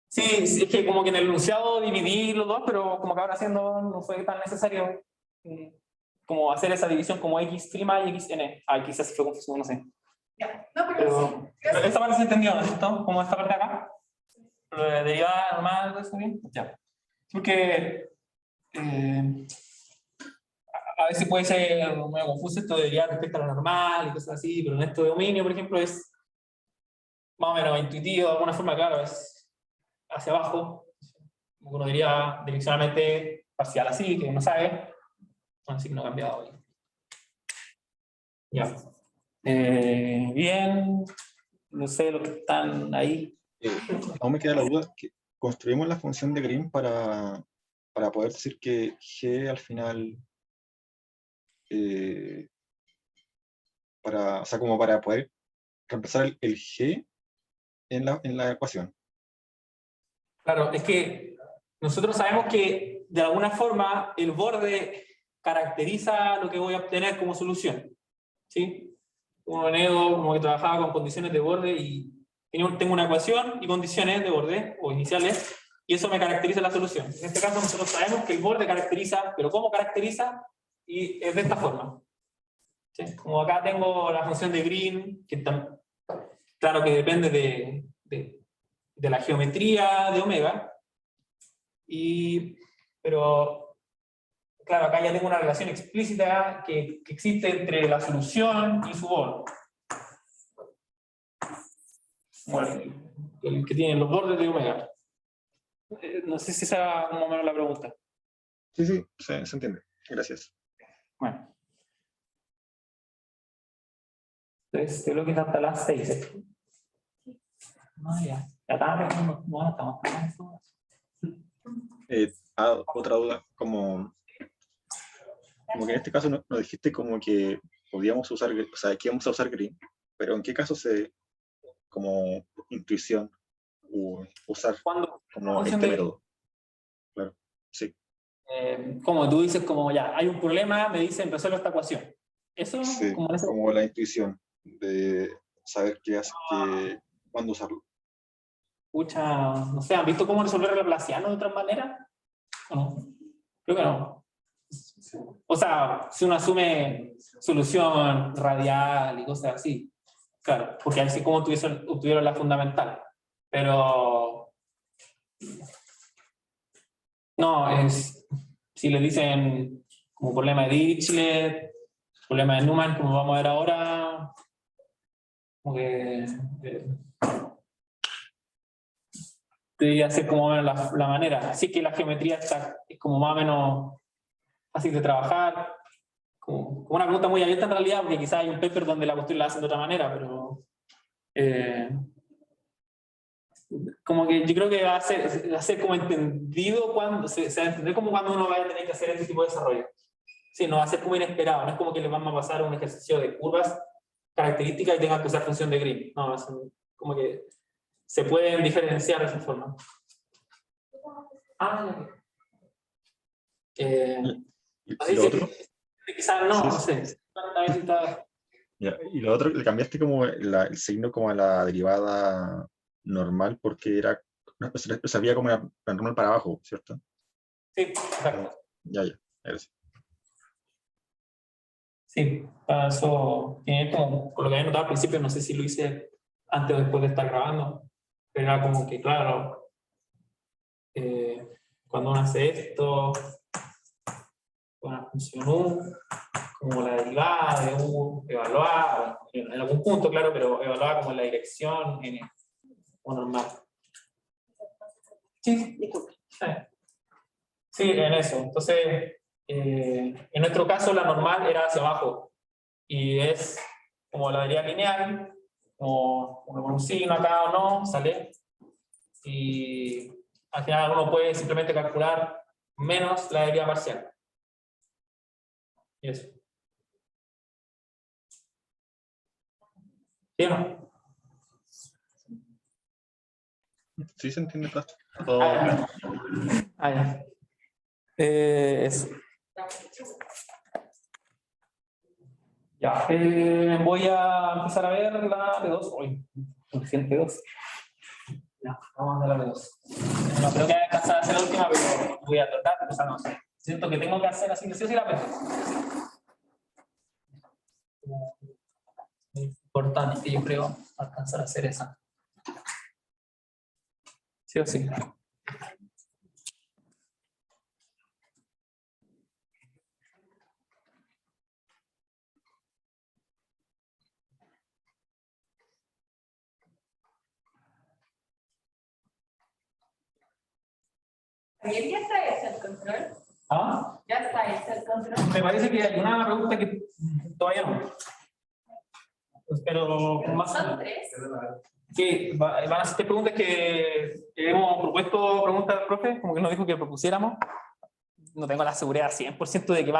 Speaker 1: Sí, es que como que en el enunciado dividí los dos, pero como acabo haciendo no fue tan necesario como hacer esa división como X' y XN. Quizás fue confuso, no sé.
Speaker 5: Ya, no,
Speaker 1: Pero
Speaker 5: pero sí.
Speaker 1: esta parte se entendió, ¿no es cierto? Como esta parte de acá. Lo de derivada normal, ¿eso bien? Ya. Porque a veces puede ser medio confuso esto de derivada respecto a lo normal y cosas así, pero en esto de dominio, por ejemplo, es más o menos intuitivo, de alguna forma, claro, es hacia abajo. Uno diría direccionalmente parcial así, que uno sabe. Un signo cambiado ahí. Ya. Bien. No sé los que están ahí.
Speaker 4: Aún me queda la duda, que construimos la función de Green para poder decir que G al final, o sea, como para poder reemplazar el G en la ecuación.
Speaker 1: Claro, es que nosotros sabemos que de alguna forma el borde caracteriza lo que voy a obtener como solución. ¿Sí? Como Nedo, como que trabajaba con condiciones de borde y tengo una ecuación y condiciones de borde o iniciales y eso me caracteriza la solución. En este caso nosotros sabemos que el borde caracteriza, pero ¿cómo caracteriza? Y es de esta forma. ¿Sí? Como acá tengo la función de Green, que claro que depende de la geometría de omega, pero claro, acá ya tengo una relación explícita que existe entre la solución y su borde. Bueno, el que tiene los bordes de omega. No sé si esa es más o menos la pregunta.
Speaker 4: Sí, se entiende. Gracias.
Speaker 1: Bueno. Entonces, creo que es hasta las 6. Ya. Ya tarde, no estamos.
Speaker 4: Otra duda, como que en este caso nos dijiste como que podíamos usar, o sea, que íbamos a usar Green, pero ¿en qué caso como intuición, usar
Speaker 1: ¿Cuándo?
Speaker 4: como este método? Claro, sí.
Speaker 1: Como tú dices, como ya, hay un problema, me dicen resuelve esta ecuación. Eso,
Speaker 4: Sí,
Speaker 1: como eso.
Speaker 4: como la intuición de saber cuándo usarlo.
Speaker 1: Pucha, no sé, ¿han visto cómo resolver el laplaciano de otra manera? ¿O no? Creo que no. O sea, si uno asume solución radial y cosas así, claro, porque así como obtuvieron la fundamental. Pero no, si le dicen como problema de Dirichlet, problema de Newman, como vamos a ver ahora, como que debería ser como más o menos la manera. Así que la geometría es como más o menos fácil de trabajar. Como una pregunta muy abierta en realidad, porque quizás hay un paper donde la cuestión la hacen de otra manera, pero como que yo creo que va a ser como entendido cuando se va a entender como cuando uno va a tener que hacer este tipo de desarrollo. Sí, no va a ser como inesperado, no es como que les vamos a pasar un ejercicio de curvas características y tengan que usar función de Green. No, es como que se pueden diferenciar de esa forma. Ah,
Speaker 4: Y
Speaker 1: así
Speaker 4: lo
Speaker 1: que
Speaker 4: otro,
Speaker 1: quizás no,
Speaker 4: sí,
Speaker 1: no
Speaker 4: sí.
Speaker 1: sé. También sí está-
Speaker 4: Ya, y lo otro, le cambiaste como el signo como a la derivada normal porque era, no, se había como la normal para abajo, ¿cierto?
Speaker 1: Sí, exacto.
Speaker 4: Ya, ahora sí.
Speaker 1: Sí, para eso tiene como, con lo que había notado al principio, no sé si lo hice antes o después de estar grabando, pero era como que, claro, cuando uno hace esto, con la función U, como la derivada de U, evaluada, en algún punto, claro, pero evaluada como en la dirección o normal. Sí, disculpe. Sí, en eso. Entonces, en nuestro caso, la normal era hacia abajo. Y es como la deriva lineal, como uno con un signo acá o no, sale. Y al final uno puede simplemente calcular menos la deriva parcial. Y eso. ¿Sí o no?
Speaker 4: Sí, se entiende todo
Speaker 1: Ah,
Speaker 4: claro.
Speaker 1: ya. Eso. Ya. Voy a empezar a ver la B2 hoy. Suficiente B2. Ya, vamos a ver la B2. No creo que alcanzar a hacer la última, pero voy a tratar. O sea, no sé. Siento que tengo que hacer así, sí o sí la B2. Importante, yo creo, alcanzar a hacer esa. Sí o sí.
Speaker 5: También ya está hecho el control.
Speaker 1: ¿Ah?
Speaker 5: Ya está hecho el control.
Speaker 1: Me parece que hay una pregunta que todavía no. Pero más.
Speaker 5: Son 3.
Speaker 1: Sí, van a ser preguntas que hemos propuesto preguntas al profe, como que nos dijo que propusiéramos. No tengo la seguridad 100% de que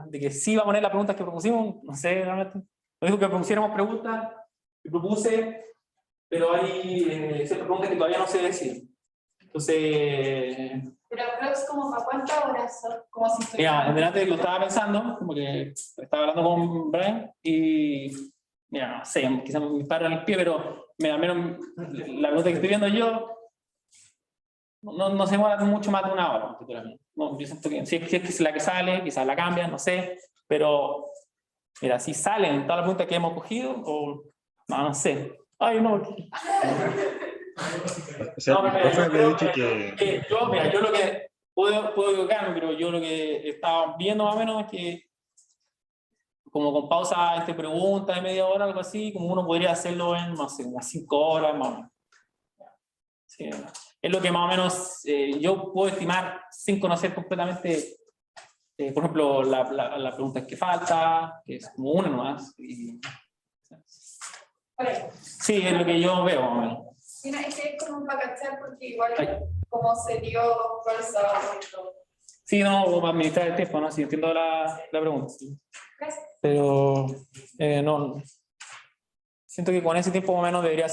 Speaker 1: de que sí va a poner las preguntas que propusimos, no sé realmente. Nos dijo que propusiéramos preguntas, que propuse, pero hay ciertas preguntas que todavía no se deciden. Entonces,
Speaker 5: Pero es como para cuántas horas son, como si
Speaker 1: mira, en delante lo estaba pensando, como que estaba hablando con Brian y, mira, no sé, quizás me paro en el pie, pero mira, al menos la pregunta que estoy viendo yo no se demora mucho más de una hora. No, yo siento que si es que es la que sale, quizás la cambian, no sé, pero mira, si salen todas las preguntas que hemos cogido, o no sé. Ay, no.
Speaker 4: O sea,
Speaker 1: No,
Speaker 4: el
Speaker 1: mira,
Speaker 4: profe
Speaker 1: yo
Speaker 4: había
Speaker 1: creo
Speaker 4: dicho que
Speaker 1: mira, yo lo que puedo equivocarme, pero yo lo que estaba viendo más o menos es que como con pausa entre preguntas de media hora, algo así, como uno podría hacerlo en, no sé, unas 5 horas más o menos. Sí, es lo que más o menos yo puedo estimar sin conocer completamente, por ejemplo, la pregunta que falta, que es como una nomás. Sí, es lo que yo veo más o menos.
Speaker 5: Mira, es que es como para cachar porque igual
Speaker 1: Ay.
Speaker 5: como se dio por el sábado y todo.
Speaker 1: Sí, no, para administrar el tiempo, ¿no? Sí, entiendo la pregunta. Sí.
Speaker 5: Gracias.
Speaker 1: Pero no, siento que con ese tiempo más o menos debería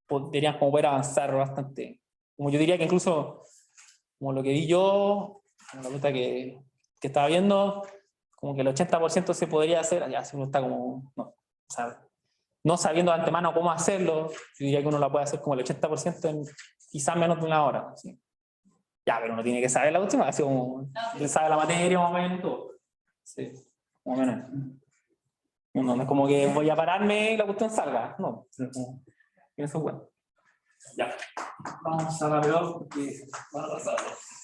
Speaker 1: podrían como poder avanzar bastante. Como yo diría que incluso, como lo que vi yo, en la ruta que estaba viendo, como que el 80% se podría hacer, ya si uno está como, no, o sea, no sabiendo de antemano cómo hacerlo, yo diría que uno la puede hacer como el 80% en quizás menos de una hora. ¿Sí? Ya, pero uno tiene que saber la última, así como, sabe la materia más o menos todo. Sí, más o menos. No es como que voy a pararme y la cuestión salga, no. Eso es bueno. Ya. Vamos a la peor porque van a pasar.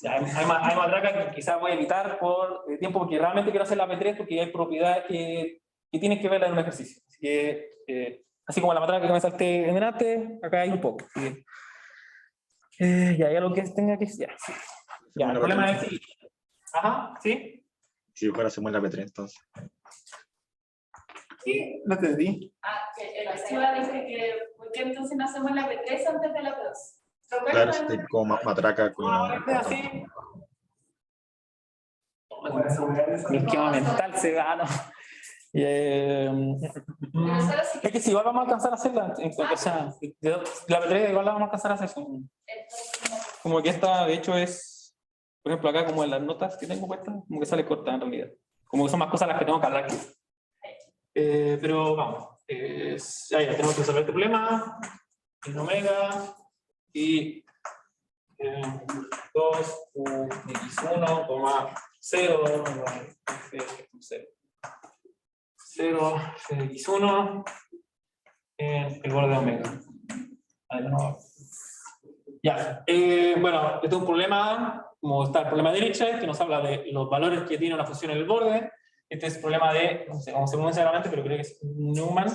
Speaker 1: Ya, hay más tracas que quizás voy a evitar por tiempo porque realmente quiero hacer la P3 porque hay propiedades que tienen que verla en un ejercicio. Así que, así como la matraca que me salté en delante, acá hay un poco. Así que, ya, lo que tenga que ya. Sí. Ya, el problema es si. Ajá, ¿sí?
Speaker 4: si fuera hacemos la P3 entonces.
Speaker 1: Sí, lo entendí.
Speaker 5: Ah, que el archivo dice que ¿por qué entonces no hacemos la P3 antes de la P2?
Speaker 4: Claro, si tengo como matraca como...
Speaker 1: Así. Mi esquema mental se va, ¿no? Es que si igual vamos a alcanzar a hacerla, o sea, la P3 igual la vamos a alcanzar a hacer.
Speaker 5: Entonces,
Speaker 1: como que esta, de hecho, es, por ejemplo, acá como en las notas que tengo puestas, como que sale corta en realidad. Como que son más cosas las que tengo que hablar aquí. Pero vamos, ya tenemos que resolver este problema, en omega, y 2x1, 0, 0, x1, en el borde de omega. Ya, bueno, este es un problema, como está el problema de Dirichlet, que nos habla de los valores que tiene una función en el borde. Este es el problema de, no sé cómo se pronuncia realmente, pero creo que es Neumann.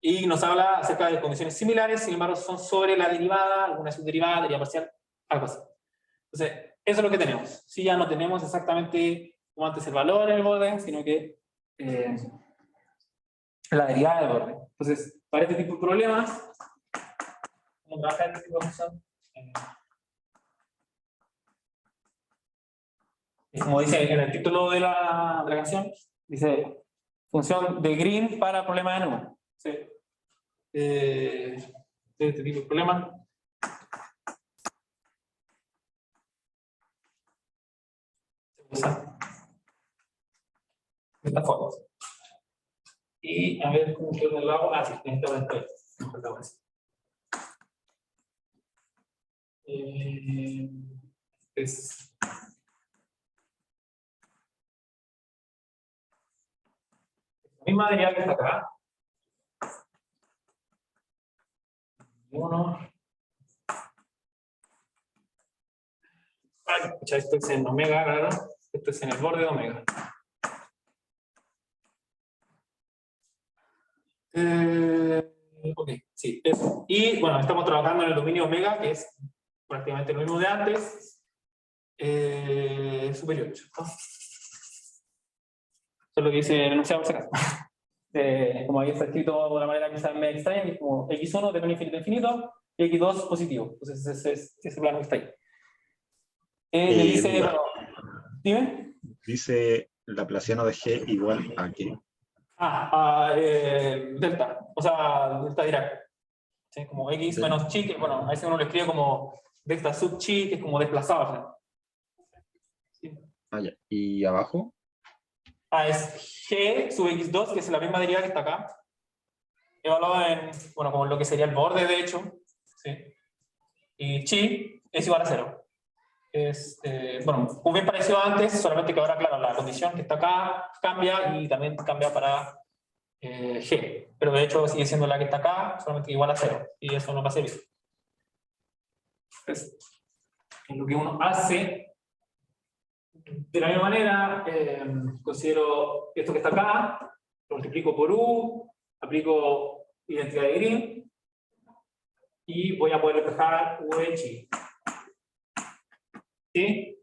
Speaker 1: Y nos habla acerca de condiciones similares, sin embargo son sobre la derivada, alguna subderivada, derivada parcial, algo así. Entonces, eso es lo que tenemos. Si ya no tenemos exactamente como antes el valor en el borde, sino que la derivada del borde. Entonces, para este tipo de problemas, ¿cómo trabajar este tipo de función? Como dice en el título de la canción, dice función de Green para problemas de Neumann. ¿Sí? Este tipo de problema. De esta forma. Y a ver cómo queda el lado. Ah, sí, es la misma derivada que está acá. 1. Escucha, esto es en omega, claro. Esto es en el borde de omega. Ok, sí, eso. Y bueno, estamos trabajando en el dominio omega, que es prácticamente lo mismo de antes. Superior. ¿No? Eso es lo que dice el enunciado por si acaso. Como ahí está escrito de una manera que se me extraña, es como x1 de un infinito a infinito y x2 positivo. Entonces ese plano que está ahí. Le dice,
Speaker 4: duda.
Speaker 1: bueno, dime.
Speaker 4: Dice Laplaciano de G igual a qué.
Speaker 1: Delta, o sea, delta Dirac. ¿Sí? Como x menos chi, que bueno, a veces uno lo escribe como delta sub chi, que es como desplazado. ¿No? Sí.
Speaker 4: Ah, ya. ¿Y abajo?
Speaker 1: Es g sub x2, que es la misma derivada que está acá. Evaluado en, bueno, como lo que sería el borde, de hecho. ¿Sí? Y chi es igual a 0. Es, bueno, muy bien parecido a antes, solamente que ahora, claro, la condición que está acá cambia y también cambia para G. Pero de hecho sigue siendo la que está acá, solamente igual a 0. Y eso no va a ser bien. Entonces, en lo que uno hace, de la misma manera, considero esto que está acá, lo multiplico por U, aplico identidad de Green, y voy a poder reflejar U de chi. ¿Sí?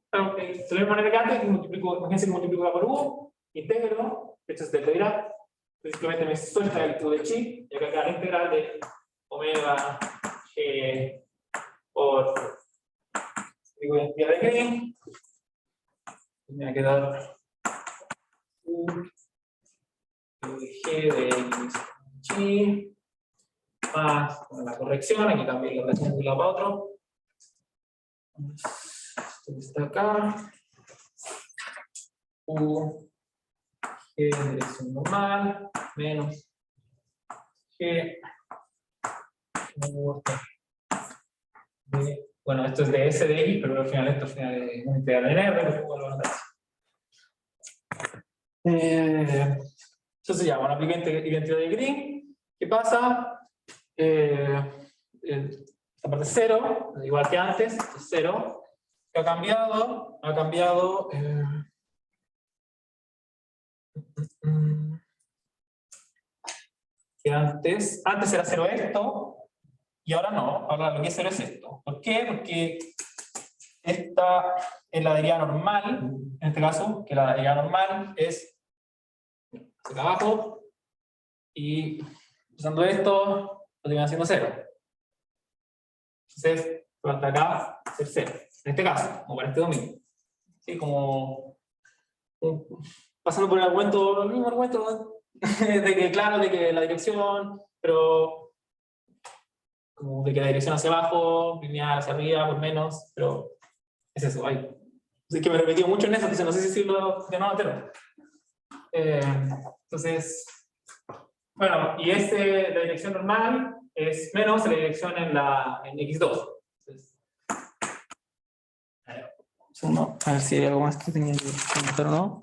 Speaker 1: Pero, de la misma manera que antes, imagínense que multiplico por U, integro, esto es delta Dirac, simplemente me suelta el U de chi, y acá queda la integral de omega G por identidad de Green, y me va a quedar U de G de X chi, más con la corrección, aquí cambié la relación de un lado para otro. Esto está acá. U G de dirección normal menos G. Bueno, esto es de S de X, pero al final esto es de una integral en R, pero igual lo van a hacer. Entonces ya, bueno, apliqué identidad de Green. ¿Qué pasa? Esta parte es 0, igual que antes, es 0. ¿Qué ha cambiado? Ha cambiado. Que antes era 0 esto, y ahora no, ahora lo que es 0 es esto. ¿Por qué? Porque esta es la derivada normal, en este caso, que la derivada normal es acá abajo, y usando esto, lo termina siendo 0. Entonces, falta acá ser 0. En este caso, como para este dominio. ¿Sí? Como pasando por el mismo argumento de que, claro, de que la dirección, pero como de que la dirección hacia abajo, lineal hacia arriba, por menos, pero es eso, hay. Así que me he repetido mucho en eso, entonces no sé si decirlo de nuevo entero. Entonces, bueno, y la dirección normal es menos la dirección en x2. Entonces, a ver, un segundo, a ver si hay algo más que tenía que comentar o no.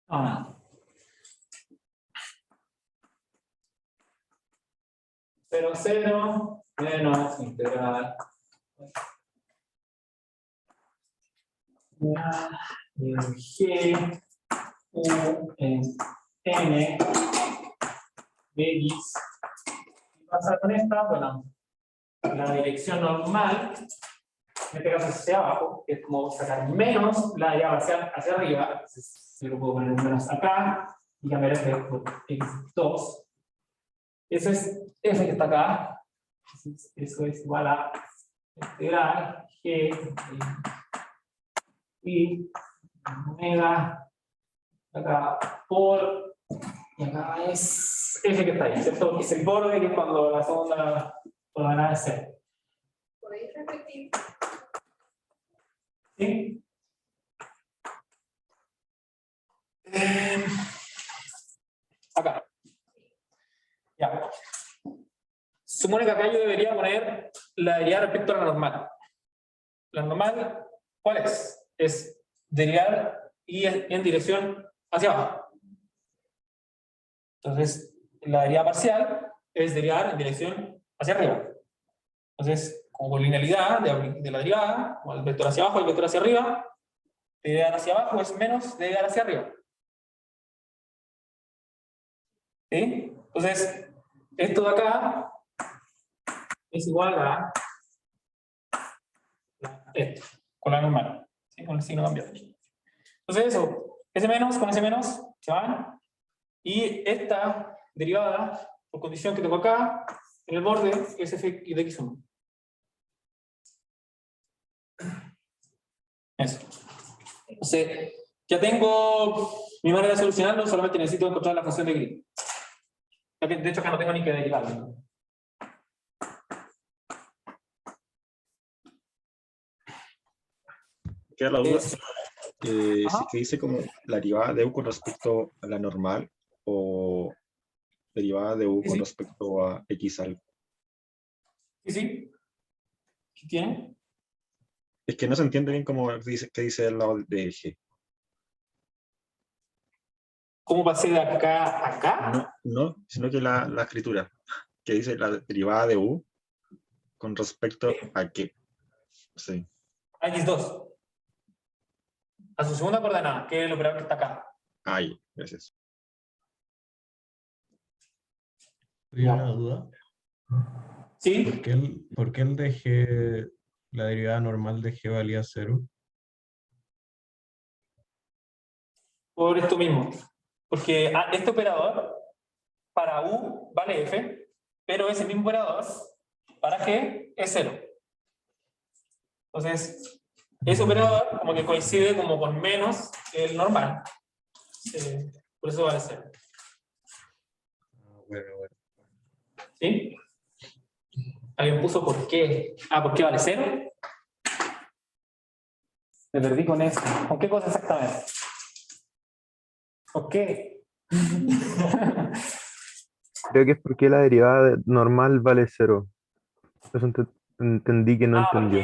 Speaker 1: Nada. 0, 0, menos integral G U en N de X. ¿Qué pasa con esta? Bueno, la dirección normal, en este caso hacia abajo, que es como sacar menos la llave hacia arriba. Entonces, yo lo puedo poner un menos acá y cambiar este por X2. Eso es F que está acá. Entonces, eso es igual a integral G y omega acá por, y acá es F que está ahí, ¿cierto? Es el borde, que es cuando la segunda ordenada es cero.
Speaker 5: ¿Podéis repetir?
Speaker 1: ¿Sí? Acá. Ya. Supone que acá yo debería poner la derivada respecto a la normal. La normal, ¿cuál es? Es derivar y en dirección hacia abajo. Entonces, la derivada parcial es derivar en dirección hacia arriba. Entonces, como por linealidad de la derivada, como el vector hacia abajo y el vector hacia arriba, derivar hacia abajo es menos derivar hacia arriba. ¿Sí? Entonces, esto de acá es igual a esto, con la normal, ¿sí? Con el signo cambiado. Entonces eso, ese menos con ese menos se van, y esta derivada, por condición que tengo acá, en el borde, es f de x1. Eso. Entonces, ya tengo mi manera de solucionarlo, solamente necesito encontrar la función de Green. De hecho, acá no tengo ni que derivarlo.
Speaker 4: Queda la duda.
Speaker 1: Es-
Speaker 4: Si
Speaker 1: Ajá.
Speaker 4: es que dice como la derivada de u con respecto a la normal o derivada de u
Speaker 1: Sí,
Speaker 4: con
Speaker 1: sí.
Speaker 4: respecto a x algo.
Speaker 1: Sí, sí. ¿Qué tiene?
Speaker 4: Es que no se entiende bien cómo dice, qué dice el lado de g.
Speaker 1: ¿Cómo pasé de acá a acá?
Speaker 4: No, sino que la escritura, que dice la derivada de u con respecto a qué. Sí.
Speaker 1: A x2. A su segunda coordenada, que es el operador que está acá.
Speaker 4: Ahí, gracias.
Speaker 8: Tengo una duda.
Speaker 1: ¿Sí?
Speaker 8: ¿Por qué el de G, la derivada normal de G valía 0?
Speaker 1: Por esto mismo. Porque este operador para U vale F, pero ese mismo operador para G es 0. Entonces, ese operador como que coincide como con menos el normal. Por eso vale 0.
Speaker 8: Bueno.
Speaker 1: ¿Sí? ¿Alguien puso por qué? ¿Por qué vale 0? Me perdí con eso. ¿Con qué cosa exactamente? ¿Por qué?
Speaker 2: Creo que es porque la derivada normal vale 0. Eso entendí que no entendió.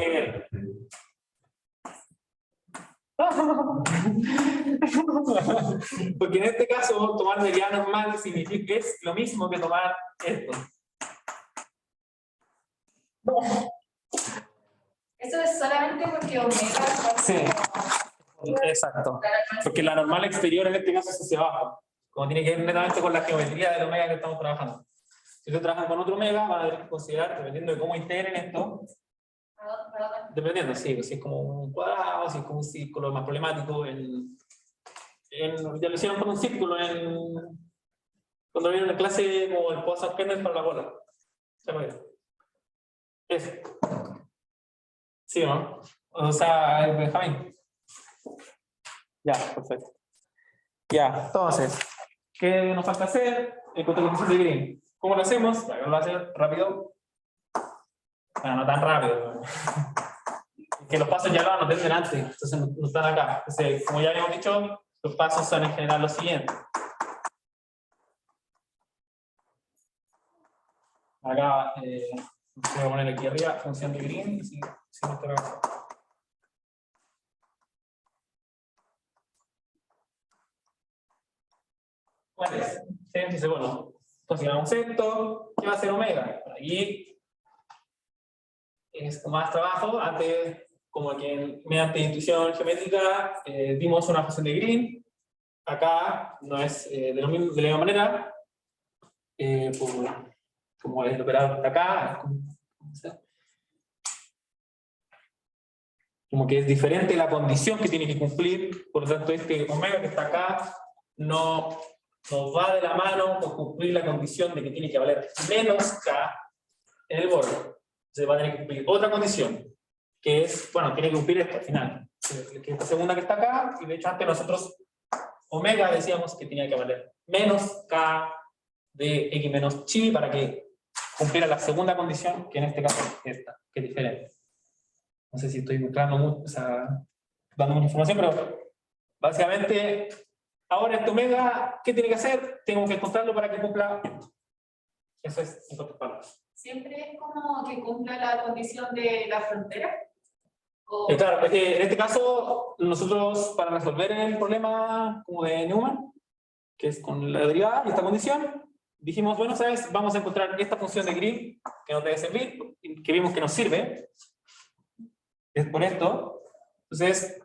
Speaker 1: Porque en este caso, tomar derivada normal significa que es lo mismo que tomar esto.
Speaker 5: Eso es solamente porque omega.
Speaker 1: Sí, exacto. Porque la normal exterior en este caso es hacia abajo. Como tiene que ver netamente con la geometría del omega que estamos trabajando. Si ustedes trabajan con otro omega, van a tener que considerar, dependiendo de cómo integren esto, dependiendo, sí, si es como un cuadrado, si es como un círculo más problemático, ya lo hicieron con un círculo cuando vieron en clase como el Poisson Kernel para la bola. ¿Se acuerdan? Eso. ¿Sí o no? O sea, Benjamín. Ya, perfecto. Ya, entonces, ¿qué nos falta hacer? Encontrar la función de Green. ¿Cómo lo hacemos? Acá lo voy a hacer rápido. Bueno, no tan rápido. Que los pasos ya los anoté delante, entonces no están acá. Entonces, como ya habíamos dicho, los pasos son en general los siguientes. Acá, voy a poner aquí arriba, función de Green, si no está acá. ¿Cuál es? Sí, entonces, bueno, consideramos esto, ¿qué va a ser omega? Por aquí es más trabajo, antes, como que mediante intuición geométrica, dimos una función de Green, acá no es de la misma manera, como es el operador de acá, como que es diferente la condición que tiene que cumplir, por lo tanto este omega que está acá no nos va de la mano con cumplir la condición de que tiene que valer menos K en el borde. Entonces va a tener que cumplir otra condición, que es, bueno, tiene que cumplir esto al final, que esta segunda que está acá, y de hecho antes nosotros omega decíamos que tenía que valer menos K de X menos chi para que cumpliera la segunda condición, que en este caso es esta, que es diferente. No sé si estoy mezclando mucho, o sea, dando mucha información, pero básicamente, ahora este omega, ¿qué tiene que hacer? Tengo que encontrarlo para que cumpla esto. Eso es en otras palabras.
Speaker 5: ¿Siempre es como que cumpla la condición de la frontera?
Speaker 1: Claro, en este caso, nosotros para resolver el problema como de Neumann, que es con la derivada y esta condición, dijimos, bueno, ¿sabes? Vamos a encontrar esta función de Green que nos debe servir, que vimos que nos sirve, es por esto. Entonces,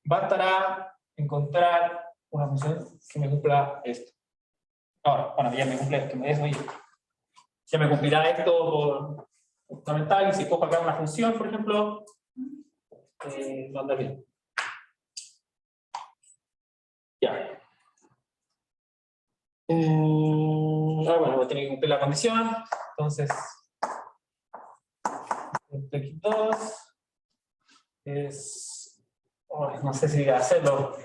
Speaker 1: bastará encontrar una función que me cumpla esto. Ahora, bueno, ya me cumple, que me ya me cumplirá esto por fundamental, y si cojo acá una función, por ejemplo, va a andar bien. Ya. Bueno, voy a tener que cumplir la condición, entonces, x2 es, no sé si hacerlo.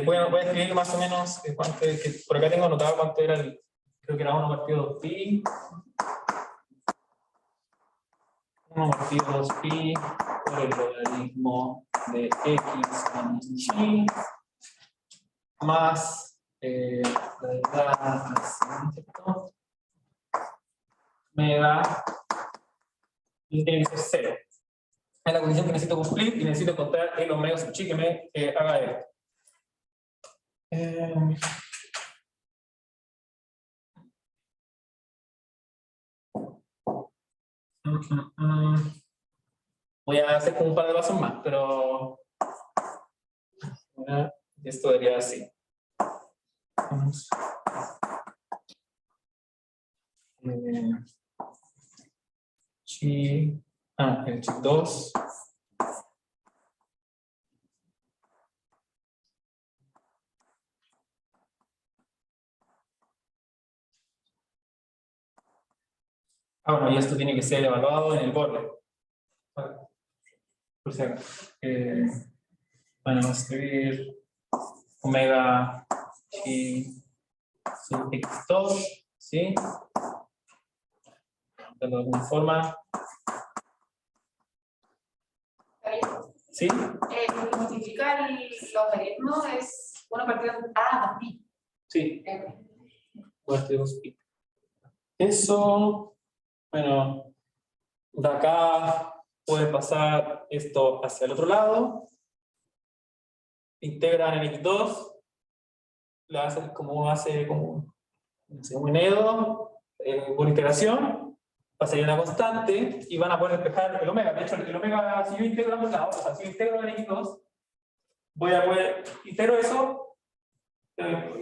Speaker 1: Voy a escribir más o menos cuánto, que por acá tengo anotado cuánto era el, creo que era 1 partido 2pi. 1 partido 2pi por el logaritmo de x menos chi más la derivada mega, y tiene que ser 0. Es la condición que necesito cumplir y necesito encontrar el omega sub chi que me haga esto. Voy a hacer como un par de pasos más, pero esto debería así. Vamos. El chi 2. Bueno, y esto tiene que ser evaluado en el borde. Por si acaso. Bueno, vamos a escribir omega chi sub x2, ¿sí? De alguna forma. ¿Sí?
Speaker 5: Multiplicar el logaritmo es 1 partido a 2pi.
Speaker 1: Sí. 2pi. Eso, bueno, de acá puede pasar esto hacia el otro lado. Integran en x2. Le hace como uno hace como un enhedo por integración. Pasaría una constante y van a poder despejar el omega. De hecho, el omega, si yo integro a ambos lados, o sea, si yo integro en x2, voy a poder integro eso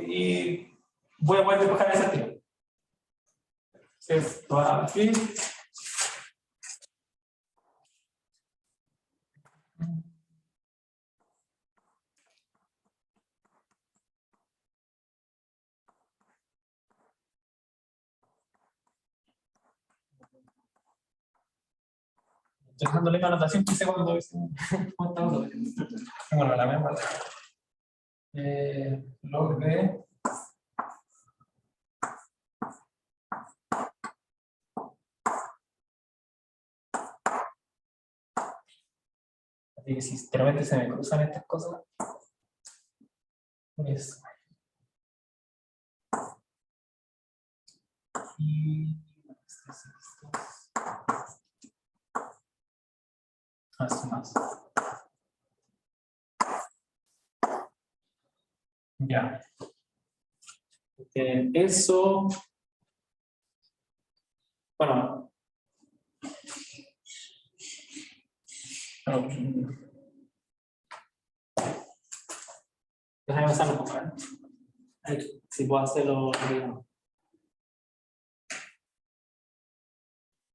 Speaker 1: y voy a poder despejar ese tiro. Entonces, va aquí. Estoy dándole la anotación que hice cuando bueno, la misma. log de así que si de repente se me cruzan estas cosas, pues y así más. Ya. Eso. Bueno. Déjame pasar un poco. Ahí, si puedo hacerlo.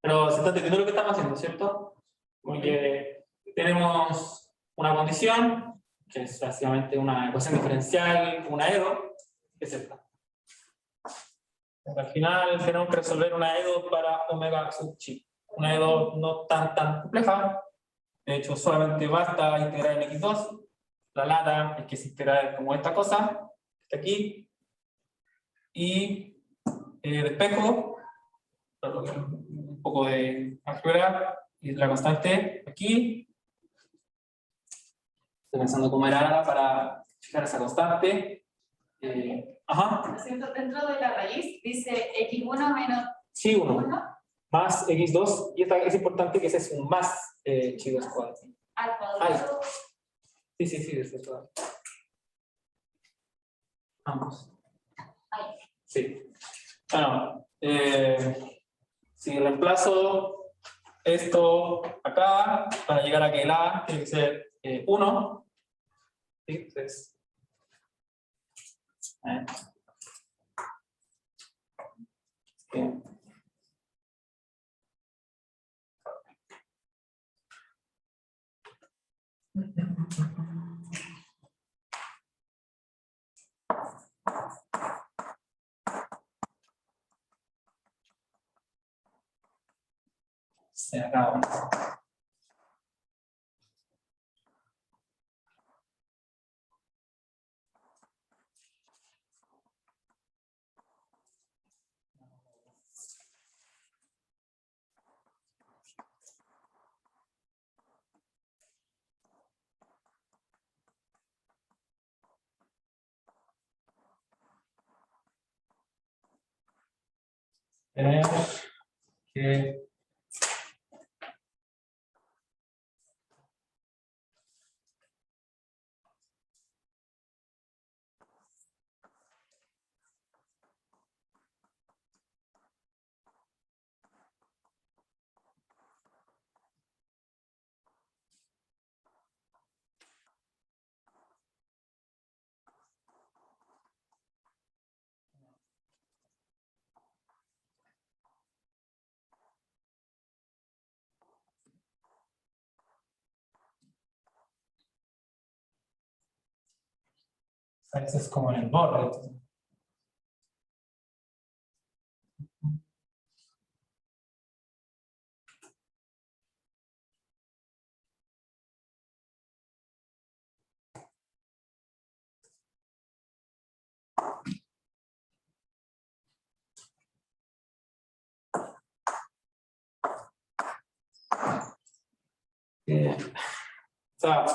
Speaker 1: Pero se está entendiendo lo que estamos haciendo, ¿cierto? Porque tenemos una condición, que es básicamente una ecuación diferencial, una EDO, que es esta. Al final tenemos que resolver una EDO para omega sub chi. Una EDO no tan compleja. De hecho, solamente basta integrar en x2. La lata es que se integra como esta cosa, está aquí. Y despejo, un poco de álgebra y la constante aquí. Estoy pensando cómo era para fijar esa constante. Ajá.
Speaker 5: Lo siento, dentro de la raíz dice x1 menos
Speaker 1: Sí, 1
Speaker 5: 1
Speaker 1: más x2, y esta es importante que ese es un más x2 cuadrado.
Speaker 5: al cuadrado.
Speaker 1: Sí, es eso. Vamos.
Speaker 5: Ahí.
Speaker 1: Sí. Bueno, si reemplazo esto acá, para llegar a que el A tiene que ser 1. ¿Sí? Entonces, sí. Se acaba. Tenemos que a veces como en el borde. O sea,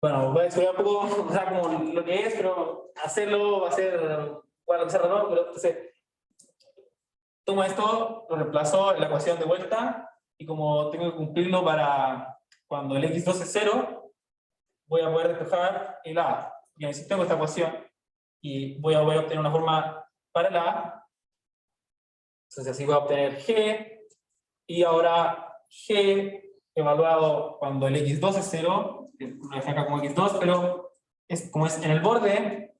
Speaker 1: bueno, voy a explicar un poco, o sea, como lo que es, pero hacerlo va a ser, bueno, hacerlo no, pero entonces, tomo esto, lo reemplazo en la ecuación de vuelta, y como tengo que cumplirlo para cuando el x2 es 0, voy a poder despejar el A. Y así tengo esta ecuación, y voy a obtener una forma para el A. Entonces así voy a obtener G, y ahora G evaluado cuando el x2 es 0, lo dejé acá como x2, pero como es en el borde,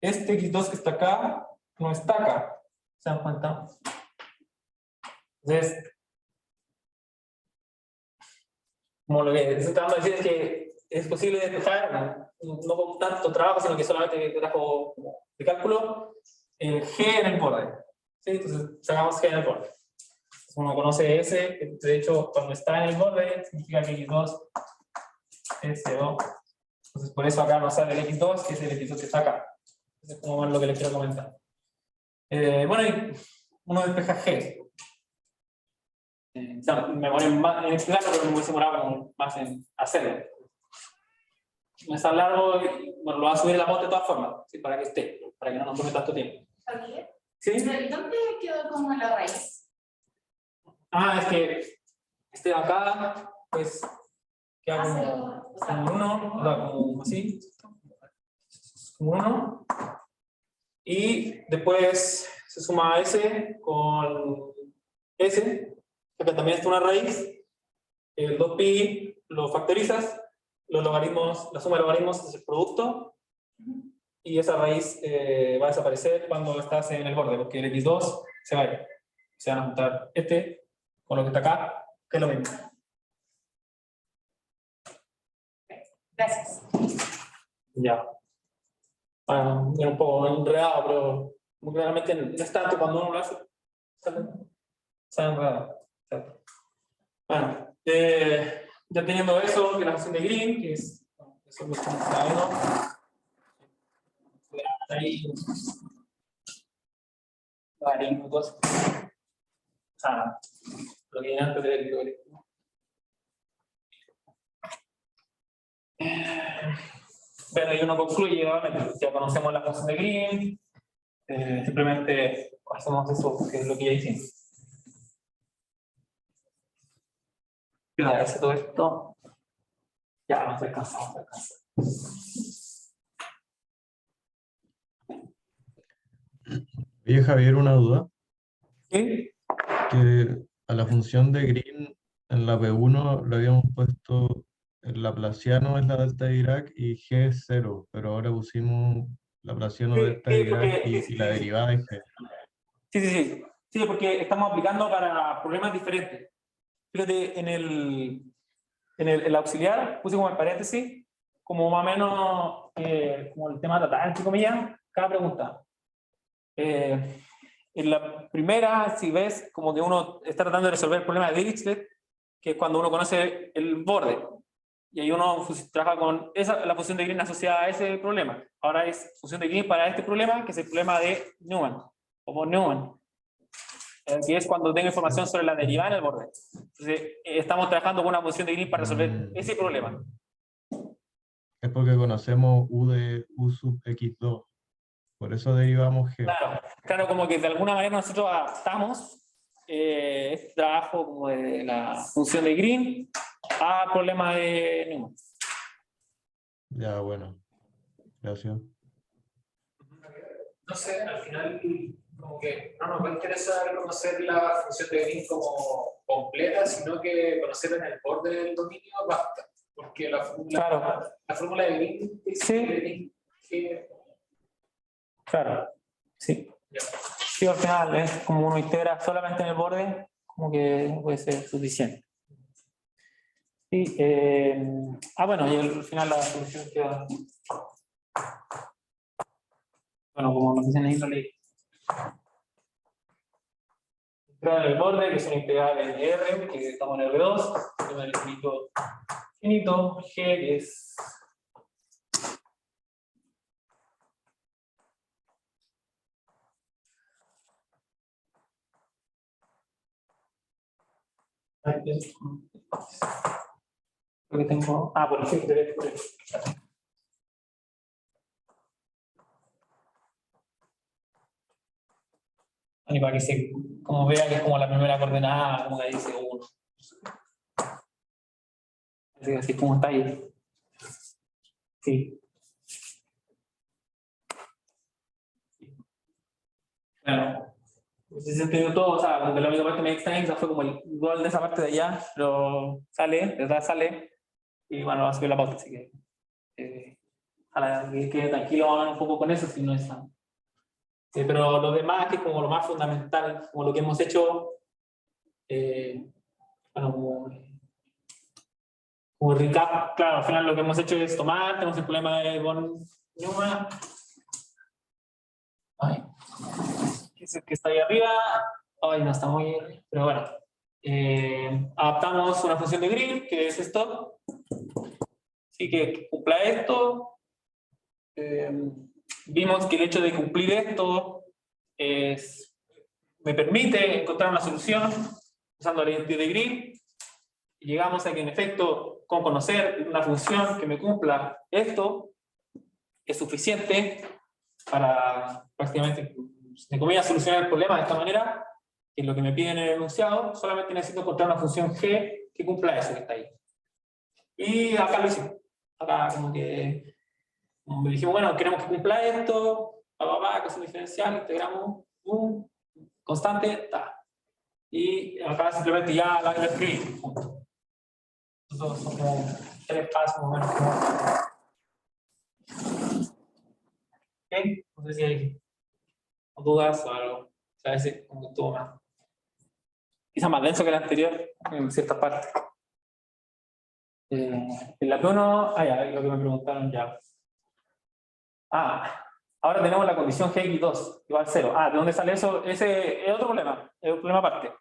Speaker 1: este x2 que está acá no está acá. ¿Se dan cuenta? Entonces, como lo que estoy tratando de decir es que es posible despejar, no con tanto trabajo, sino que solamente trabajo de cálculo, el G en el borde. ¿Sí? Entonces, sacamos G en el borde. uno conoce S, que de hecho cuando está en el borde significa que X2 es 0. Entonces por eso acá no sale el X2, que es el X2 que está acá. Eso es como más lo que les quiero comentar. Bueno, y uno despeja G. O sea, me ponen más en explicarlo, pero me hubiese demorado como más en hacerlo. No es tan largo, bueno, lo va a subir la voz de todas formas, ¿sí? Para que esté, para que no nos tome tanto tiempo.
Speaker 5: Javier,
Speaker 1: ¿Sí?
Speaker 5: ¿dónde quedó como la raíz?
Speaker 1: Ah, es que este de acá, pues, queda como uno, o sea, como así, como uno. Y después se suma S con S, acá también está una raíz, el 2pi lo factorizas, los logaritmos, la suma de logaritmos es el producto, y esa raíz va a desaparecer cuando estás en el borde, porque el X2 se va a ir. Se van a juntar este con lo que está acá, que es lo mismo.
Speaker 5: Gracias.
Speaker 1: Ya. Bueno, es un poco enredado, pero muy claramente no es tanto cuando uno lo hace. Sale enredado. Bueno, ya teniendo eso, que la función de Green, que es eso es lo que estamos viendo. Ahí. Logaritmos. O sea, lo que viene antes del logaritmo. Bueno, y uno concluye, obviamente, ya conocemos la función de Green, simplemente hacemos eso, que es lo que ya hicimos. Y una vez todo esto, ya nos alcanzamos.
Speaker 8: Oye, Javier, una duda.
Speaker 1: ¿Sí?
Speaker 8: Que a la función de Green en la P1 le habíamos puesto el laplaciano es la delta de Dirac y G es 0, pero ahora pusimos laplaciano delta de
Speaker 1: Sí,
Speaker 8: Dirac
Speaker 1: porque,
Speaker 8: y la derivada es G.
Speaker 1: Sí, porque estamos aplicando para problemas diferentes. Fíjate, en el auxiliar puse como el paréntesis, como más o menos como el tema tratar, entre comillas, cada pregunta. En la primera, si ves, como que uno está tratando de resolver el problema de Dirichlet, que es cuando uno conoce el borde. Y ahí uno trabaja con la función de Green asociada a ese problema. Ahora es función de Green para este problema, que es el problema de Newman, o von Neumann, que es cuando tengo información sobre la derivada en el borde. Entonces, estamos trabajando con una función de Green para resolver ese problema.
Speaker 8: Es porque conocemos U de U sub X2. Por eso derivamos G.
Speaker 1: Claro, como que de alguna manera nosotros adaptamos este trabajo como de la función de Green al problema de Newman.
Speaker 8: Ya, bueno. Gracias.
Speaker 6: No sé, al final, como que no nos va a interesar conocer la función de Green como completa, sino que conocerla en el borde del dominio basta. Porque la fórmula de Green es que...
Speaker 1: Claro, sí. Sí, al final es como uno integra solamente en el borde, como que puede ser suficiente. Sí, bueno, y al final la solución queda. Bueno, como nos dicen ahí, no leí. Integral en el borde, que es una integral en R, que estamos en R2, tema del infinito, G, que es. Lo que tengo. Por ejemplo, y para que se como vea que es como la primera coordenada, como que dice 1. Así como está ahí. Sí. Bueno, no sé si se entendió todo, o sea, como que la única parte me extraña fue como el gol de esa parte de allá, pero sale, de verdad sale, y bueno, va a subir la pauta, así que ojalá que quede tranquilo un poco con eso, si no es tan. Pero lo demás, que es como lo más fundamental, como lo que hemos hecho, bueno, como recap, claro, al final lo que hemos hecho es tomar, tenemos el problema de von Neumann. Ay, que es el que está ahí arriba. Ay, no está muy arriba, pero bueno, Adaptamos una función de Green, que es esto. Así que cumpla esto. Vimos que el hecho de cumplir esto me permite encontrar una solución usando la identidad de Green. Y llegamos a que, en efecto, con conocer una función que me cumpla esto, es suficiente para prácticamente, entre comillas, solucionar el problema de esta manera, que es lo que me piden en el enunciado. Solamente necesito encontrar una función g que cumpla eso que está ahí. Y acá lo hicimos. Acá como que dijimos, bueno, queremos que cumpla esto, ecuación diferencial, integramos un constante, ta. Y acá simplemente ya la escribí. Estos son como 3 pasos más o menos. ¿Ok? No sé si hay dudas o algo. O sea, ese como que estuvo más, quizá más denso que el anterior en cierta parte. En la P1, ya, lo que me preguntaron ya. Ahora tenemos la condición gx2 igual 0. ¿De dónde sale eso? Ese es otro problema, es un problema aparte.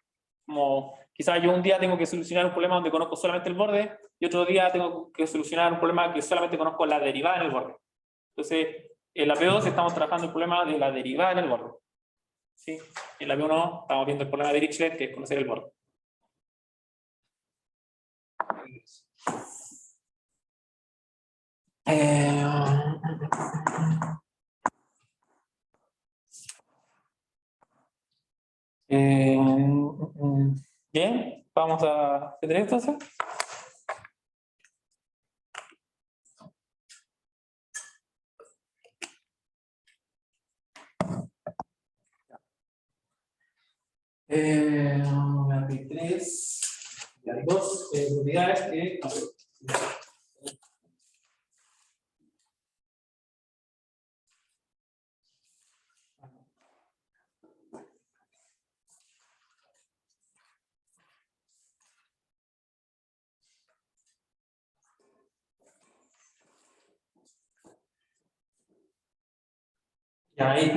Speaker 1: Como quizás yo un día tengo que solucionar un problema donde conozco solamente el borde, y otro día tengo que solucionar un problema que solamente conozco la derivada en el borde. Entonces, en la P2 estamos trabajando el problema de la derivada en el borde. ¿Sí? En la P1 estamos viendo el problema de Dirichlet, que es conocer el borde. Bien, vamos a hacer esto entonces. Hay 3, hay 2 propiedades que... Ya ahí,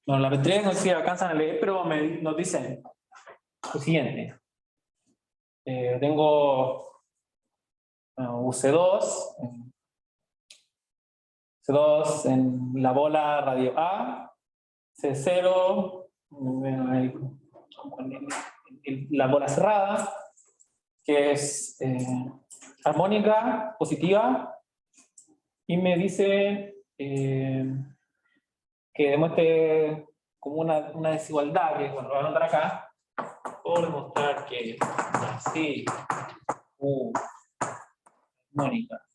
Speaker 1: bueno, la P3 no sé si alcanzan a leer, pero nos dicen lo siguiente. Tengo UC2 en la bola radio A, C0 la bola cerrada, que es armónica positiva, y me dice que demuestre como una desigualdad, que bueno, lo voy a anotar acá, por demostrar que así, armónica,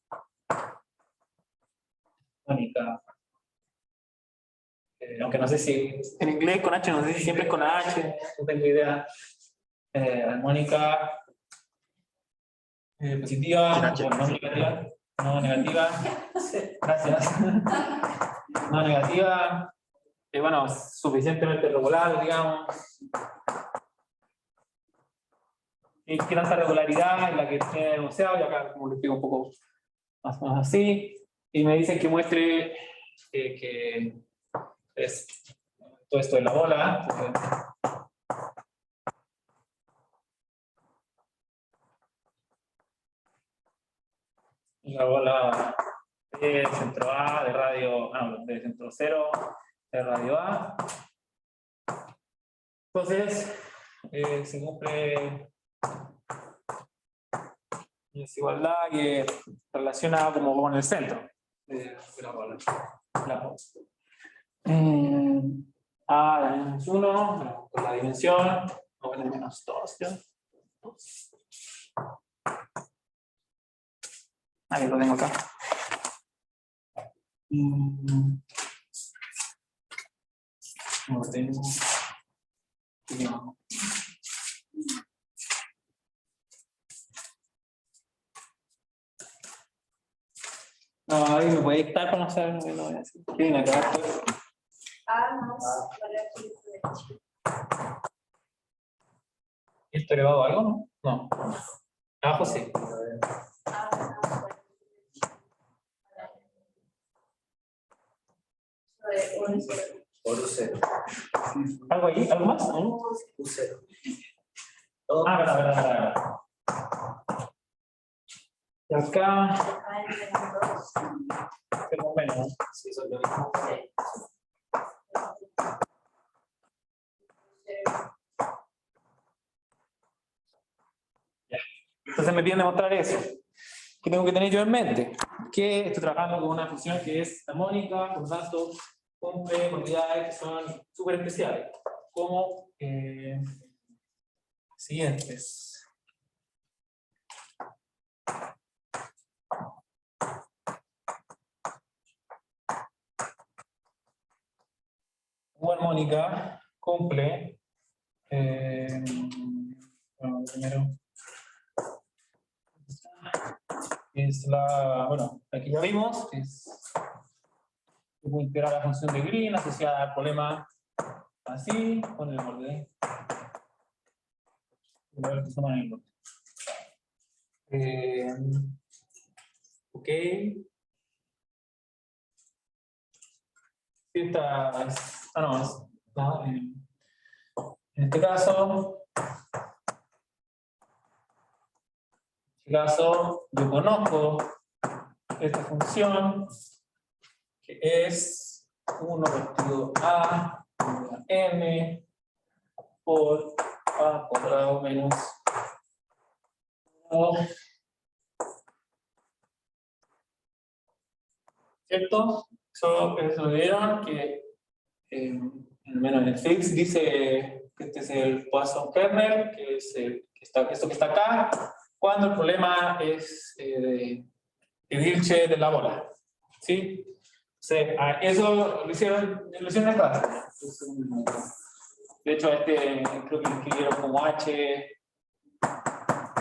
Speaker 1: aunque no sé si en inglés con H, no sé si siempre es con H, no tengo idea. Armónica positiva, o no negativa, no negativa, gracias. No negativa, bueno, suficientemente regular, digamos. Y qué tanta regularidad es la que tiene denunciado, y acá como lo explico un poco más o menos así. Y me dicen que muestre que es todo esto de la bola. La bola de centro A, de radio, de centro 0, de radio A. Entonces, se cumple una desigualdad que relaciona como con el centro de la bola. A de menos 1, bueno, con la dimensión, o en el menos 2, ¿ya? Ahí lo tengo acá. No tengo. No. No, ahí me puede dictar para no saber lo que voy a decir. ¿Qué viene acá? ¿Esto elevado a algo? No. Abajo sí.
Speaker 3: Por U0.
Speaker 1: ¿Algo ahí? ¿Algo más?
Speaker 3: U0.
Speaker 1: verdad. Y acá, tengo menos.
Speaker 6: Sí, eso es lo mismo.
Speaker 1: Entonces me piden demostrar eso. ¿Qué tengo que tener yo en mente? Que estoy trabajando con una función que es armónica, por lo tanto, cumple propiedades que son súper especiales, como siguientes. U armónica cumple, bueno, primero, es la, bueno, aquí ya vimos, es puedo integrar la función de Green asociada al problema así, con el borde. Ok. Esta es, no, en este caso, yo conozco esta función que es 1 partido a m por a cuadrado menos 1. ¿Cierto? Eso vieron que al menos en el fix dice que este es el Poisson kernel, que es esto que está acá, cuando el problema es de Dilche de la bola. ¿Sí? O sea, eso lo hicieron en clase. De hecho, creo que lo escribieron como H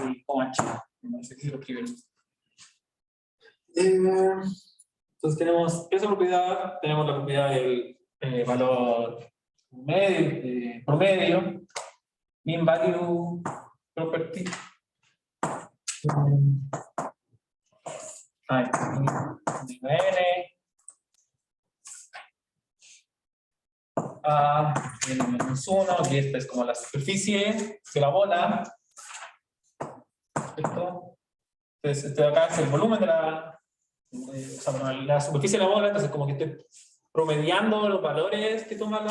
Speaker 1: y como H. No sé si lo escribieron. Entonces tenemos esa propiedad, tenemos la propiedad del valor medio, promedio, mean value property. N a n-1, y esta es como la superficie de la bola. ¿Cierto? Entonces, este de acá es el volumen de la superficie de la bola, entonces como que estoy promediando los valores que toma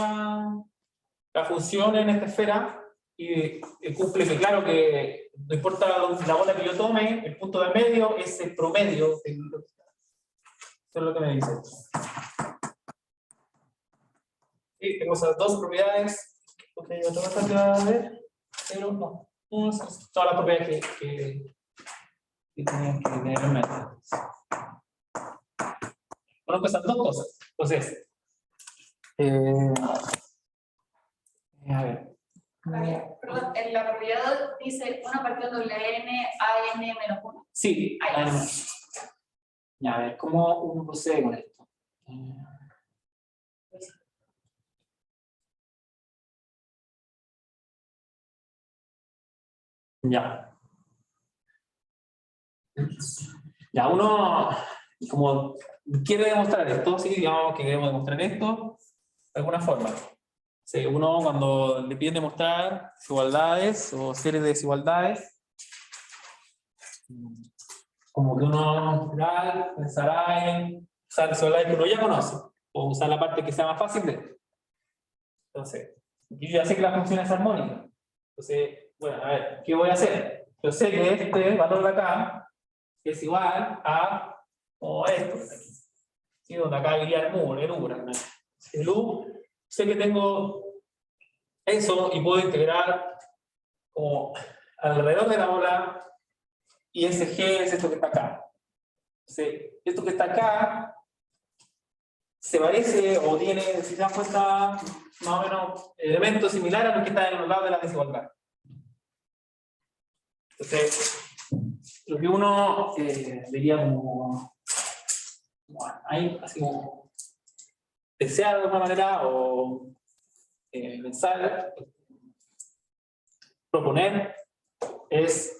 Speaker 1: la función en esta esfera, y cumple que, claro, que no importa la bola que yo tome, el punto de medio es el promedio. Eso es lo que me dice. Y tengo esas dos propiedades. Ok, otra cosa que va a ver, pero no. Son todas las propiedades que tenían que tener en mente. Conozco esas dos cosas. Entonces, a ver.
Speaker 5: Perdón, en la propiedad dice 1 partido WN a n menos 1.
Speaker 1: Sí. Ya, a ver, ¿cómo uno procede con esto? Ya. Ya, uno, como quiere demostrar esto, sí, digamos que queremos demostrar esto de alguna forma. Sí, uno cuando le piden demostrar desigualdades o series de desigualdades, como que uno pensará en usar desigualdades que uno ya conoce, o usar la parte que sea más fácil de esto. Entonces, yo ya sé que la función es armónica. Entonces, bueno, a ver, ¿qué voy a hacer? Yo sé que este valor de acá es igual a esto de aquí. ¿Sí? Donde acá iría el mu, el u. El u, sé que tengo eso y puedo integrar como alrededor de la bola, y ese g es esto que está acá. Entonces, esto que está acá se parece o tiene, si se dan cuenta, más o menos elementos similares a los que están en los lados de la desigualdad. Entonces, lo que uno diría como ahí, así como desear de alguna manera, o pensar, proponer, es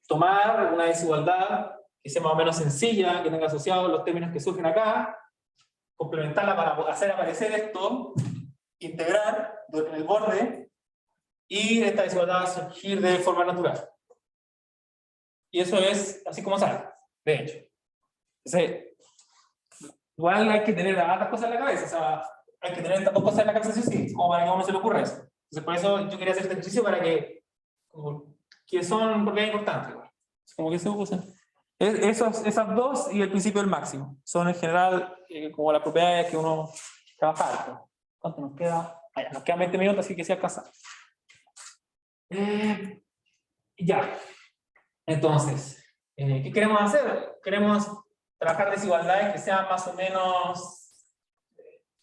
Speaker 1: tomar una desigualdad que sea más o menos sencilla, que tenga asociados los términos que surgen acá, complementarla para hacer aparecer esto, integrar en el borde, y esta desigualdad va a surgir de forma natural. Y eso es así como sale, de hecho. Entonces, igual hay que tener otras cosas en la cabeza, o sea, hay que tener estas dos cosas en la cabeza, sí, como para que a uno se le ocurra eso. Entonces, por eso yo quería hacer este ejercicio para que son propiedades importantes. Como que se usan. Esas dos y el principio del máximo son en general como las propiedades que uno trabaja. ¿Cuánto nos queda? Nos quedan 20 minutos, así que se alcanza. Ya. Entonces, ¿qué queremos hacer? Queremos trabajar desigualdades que sean más o menos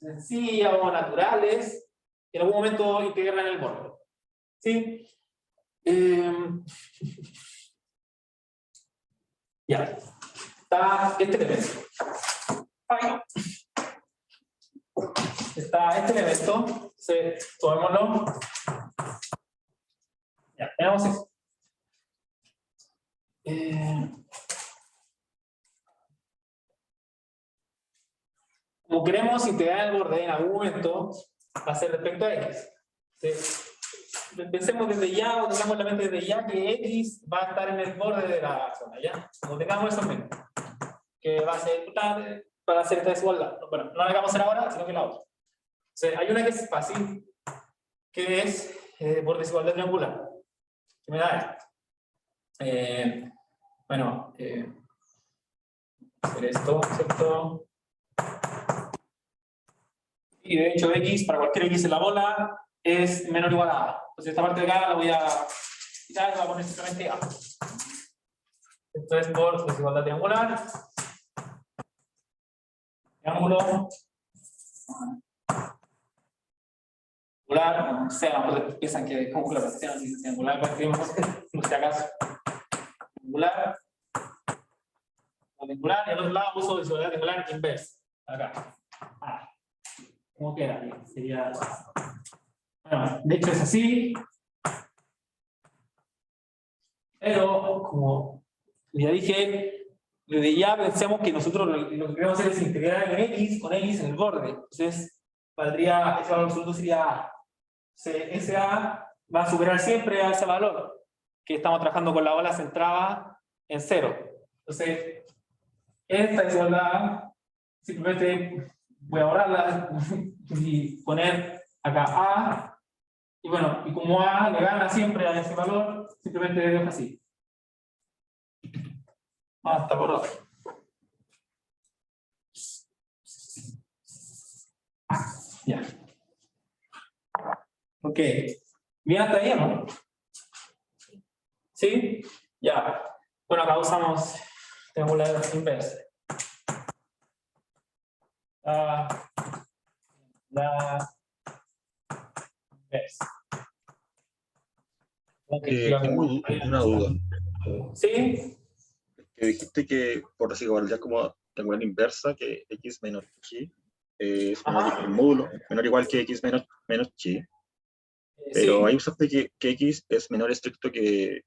Speaker 1: sencillas o naturales, y en algún momento integrarlas en el borde. ¿Sí? Ya. Está este elemento. Está este elemento. Tomémoslo. Ya, tenemos eso. Como queremos integrar el borde en algún momento, va a ser respecto a X. Pensemos desde ya, o tengamos en la mente desde ya que X va a estar en el borde de la zona, ¿ya? Como tengamos eso en mente. Que va a ser importante para hacer esta desigualdad. Bueno, no la vamos a hacer ahora, sino que la otra. Hay una que es fácil, que es por desigualdad triangular. Que me da esto. Bueno, hacer esto, ¿cierto? Y de hecho X, para cualquier X en la bola, es menor o igual a A. Entonces esta parte de acá la voy a quitar y voy a poner simplemente A. Esto es por desigualdad triangular. Triángulo. Triangular, no sé, piensan que es como la fracción triangular, no sé acaso. Triangular. Triangular, y al otro lado uso desigualdad triangular inversa. Acá. ¿Cómo queda? Sería. Bueno, de hecho es así. Pero, como ya dije, desde ya pensemos que nosotros lo que queremos hacer es integrar en X con X en el borde. Entonces, valdría, ese valor absoluto sería A. Ese A va a superar siempre a ese valor, que estamos trabajando con la bola centrada en 0. Entonces, esta desigualdad, simplemente voy a borrarla y poner acá A. Y bueno, y como A le gana siempre a ese valor, simplemente le dejo así. Está borrado. Ya. Ok. Bien hasta ahí, ¿no? ¿Sí? Ya. Bueno, acá usamos triangular inversa. La inversa.
Speaker 4: Tengo una duda.
Speaker 1: ¿Sí?
Speaker 4: Que dijiste que por desigualdad como triangular inversa, que X menos Y es menor, el módulo menor o igual que X menos Y. Pero
Speaker 1: Sí.
Speaker 4: ahí usaste que X es menor estricto que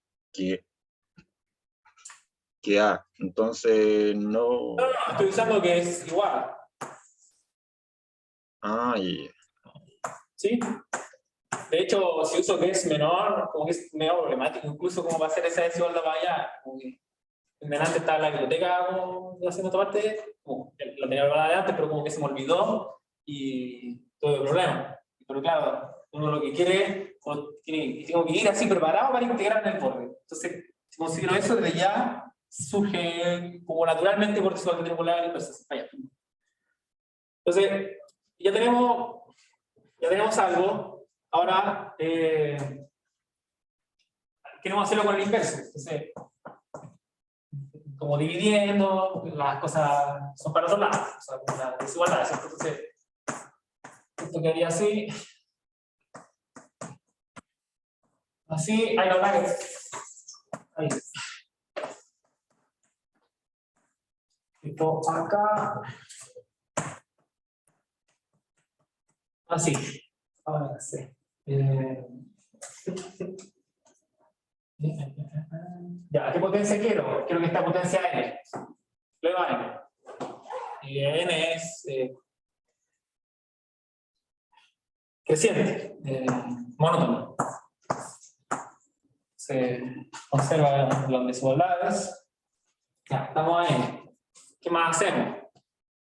Speaker 4: A. Entonces no.
Speaker 1: No, estoy usando que es igual.
Speaker 4: Y
Speaker 1: ¿Sí? De hecho, si uso que es menor, como que es medio problemático, incluso como va a ser esa desigualdad para allá. Como que en delante está la biblioteca haciendo esta parte, como la tenía preparada de antes, pero como que se me olvidó y todo el problema. Pero claro, uno lo que quiere, tengo que ir así preparado para integrar en el borde. Entonces, si considero eso, desde ya surge como naturalmente por desigualdad triangular y pues allá. Entonces, ya tenemos algo. Ahora, queremos hacerlo con el inverso. Entonces, como dividiendo, las cosas son para otro lado, o sea, como las desigualdades. Entonces, esto quedaría así. Así, ahí lo hago. Ahí. Esto acá. Así. Ahora sí. Ya, ¿qué potencia quiero? Quiero que esta potencia n. Luego n. Y n es creciente, monótono. se conservan las desigualdades. Ya, estamos ahí. ¿Qué más hacemos?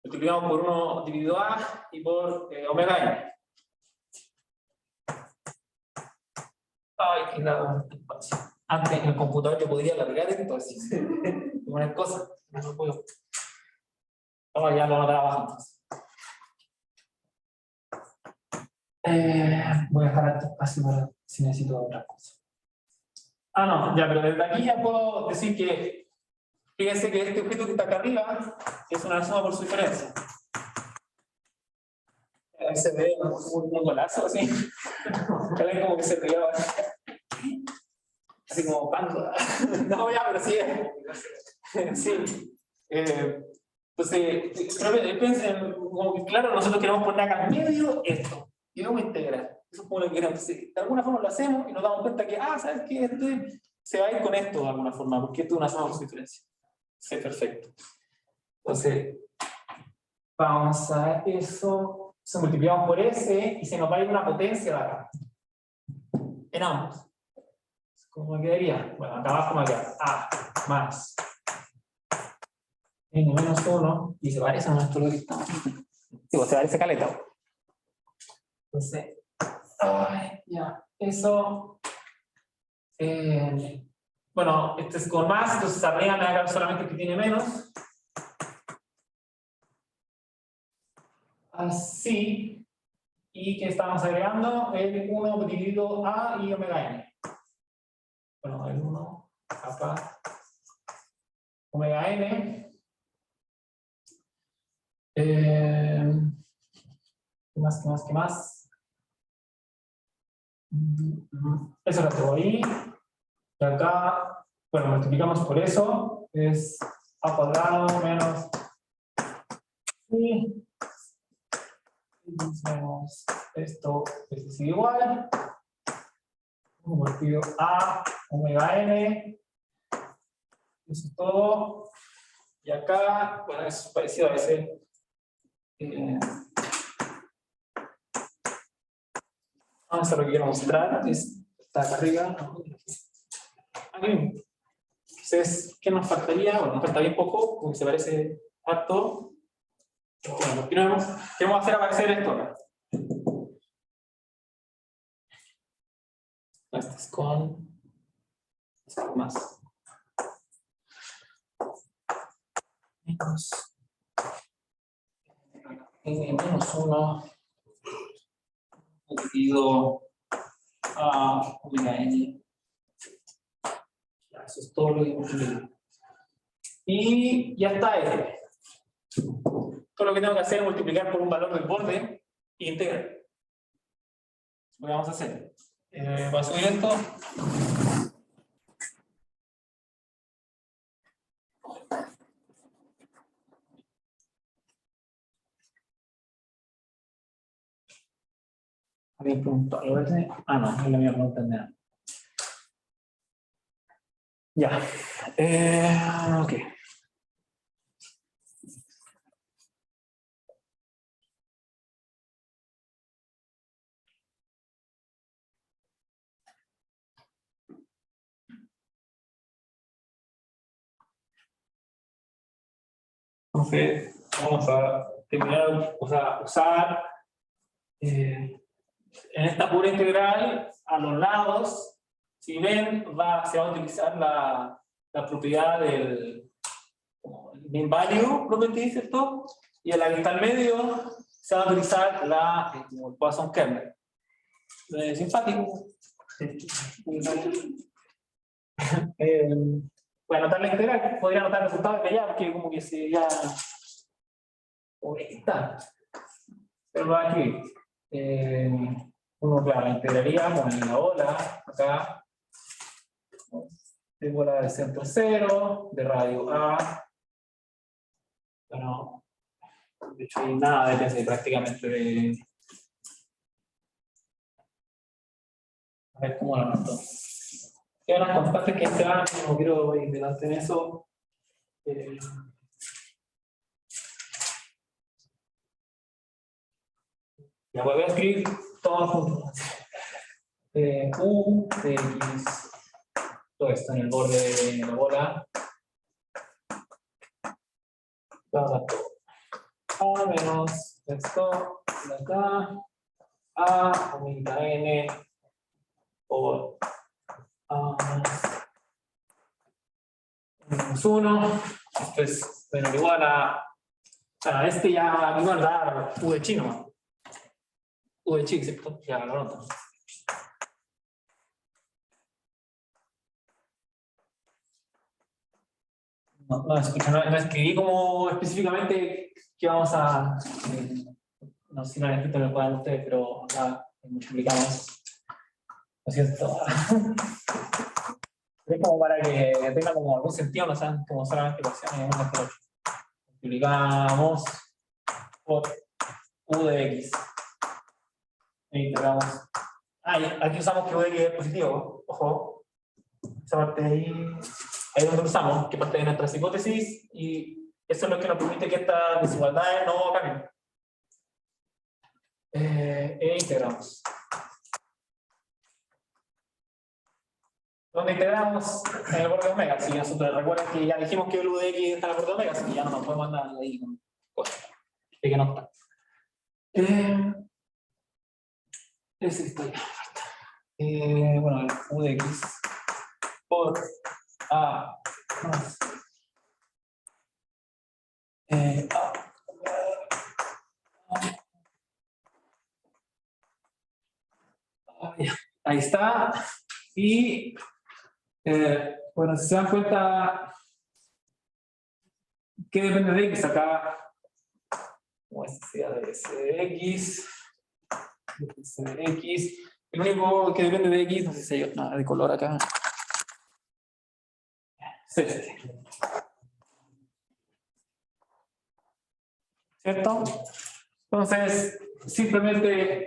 Speaker 1: Multiplicamos por 1 dividido A y por omega n. Ay, qué lado. Antes en el computador yo podía alargar esto así. Poner cosas. No puedo. Ahora ya lo voy a trabajar entonces. Voy a dejar este espacio para si necesito otra cosa. Ah, no, ya, pero desde aquí ya puedo decir que, fíjense que este objeto que está acá arriba es una suma por su diferencia. Ahí se ve un golazo así. Ven como que se pegaba. Así como pando. No, ya, pero sí. Sí. Entonces, creo que piensen, como que claro, nosotros queremos poner acá en medio esto. Y luego integrar. Eso es como lo que queremos. Entonces, de alguna forma lo hacemos y nos damos cuenta que, ¿sabes qué? Este se va a ir con esto de alguna forma, porque esto es una suma por su diferencia. Sí, perfecto. Entonces, vamos a eso. Se multiplicamos por S y se nos va a ir una potencia de acá. En ambos. ¿Cómo quedaría? Bueno, acá abajo me queda A más N menos 1 y se parece a nuestro lo que está. Digo, se parece caleta. Entonces, ya, eso. Bueno, este es con más, entonces arriba me haga solamente que tiene menos. Así. Y que estamos agregando el 1 dividido A y omega n. Bueno, el 1 acá. Omega n. ¿Qué más, qué más, qué más? Eso lo tengo ahí. Y acá, bueno, multiplicamos por eso. Es a cuadrado menos y menos esto es igual. Convertido a omega n. Eso es todo. Y acá, bueno, es parecido a ese. Vamos a lo que quiero mostrar. Está acá arriba. Aquí. Entonces, ¿qué nos faltaría? Bueno, nos falta bien poco, porque se parece harto. Bueno, queremos hacer aparecer esto acá. Este es con más. Menos 1 dividido a omega n. Eso es todo lo que hemos. Y ya está F. Todo lo que tengo que hacer es multiplicar por un valor del borde e integrar. Lo que vamos a hacer. Voy a subir esto. Había preguntado, no, es la mía pregunta nada. Ya. Ok. Entonces, vamos a terminar, o sea, usar en esta pura integral a los lados, si ven, se va a utilizar la propiedad del mean value property, ¿cierto? Y a la que está al medio se va a utilizar como el Poisson kernel. Simpático. Voy a anotar la integral, podría anotar el resultado de allá, porque como que sería. O está. Pero lo voy a escribir. Uno, claro, la integraría con la ola, acá. De bola del centro 0, de radio A. Bueno, de hecho, hay nada depende prácticamente de. A ver cómo lo anoto. Hay unas constantes que se van, no quiero ir delante en eso. Ya voy a escribir todo junto. U de X
Speaker 6: esto en el borde de la bola. A menos esto de acá. A aumenta n por A menos 1. Esto es menor o igual a este ya igual a dar u de chino. U de chi, ¿cierto? Ya lo noto. No, escucha, no escribí como específicamente que vamos a. No sé si no han escrito en el cuaderno ustedes, pero acá multiplicamos. Lo siento. Es como para que tenga como algún sentido, no sean como solamente ecuaciones 1 por 8. Multiplicamos por u de x. E integramos. Y aquí usamos que u de x es positivo. Ojo. Esa parte de ahí. Ahí es donde usamos, que parte de nuestras hipótesis, y eso es lo que nos permite que estas desigualdades no cambien. E integramos. ¿Dónde integramos? En el borde de omega. Si nosotros recuerden que ya dijimos que el u de x está en el borde de omega, así que ya no nos podemos andar ahí con cosas. De que no está. Ese está ya. Bueno, el u de x por a más ahí está. Y bueno, si se dan cuenta que depende de x acá, como es de s de x, s de x, el único que depende de x, no sé si hay nada de color acá, es este. ¿Cierto? Entonces, simplemente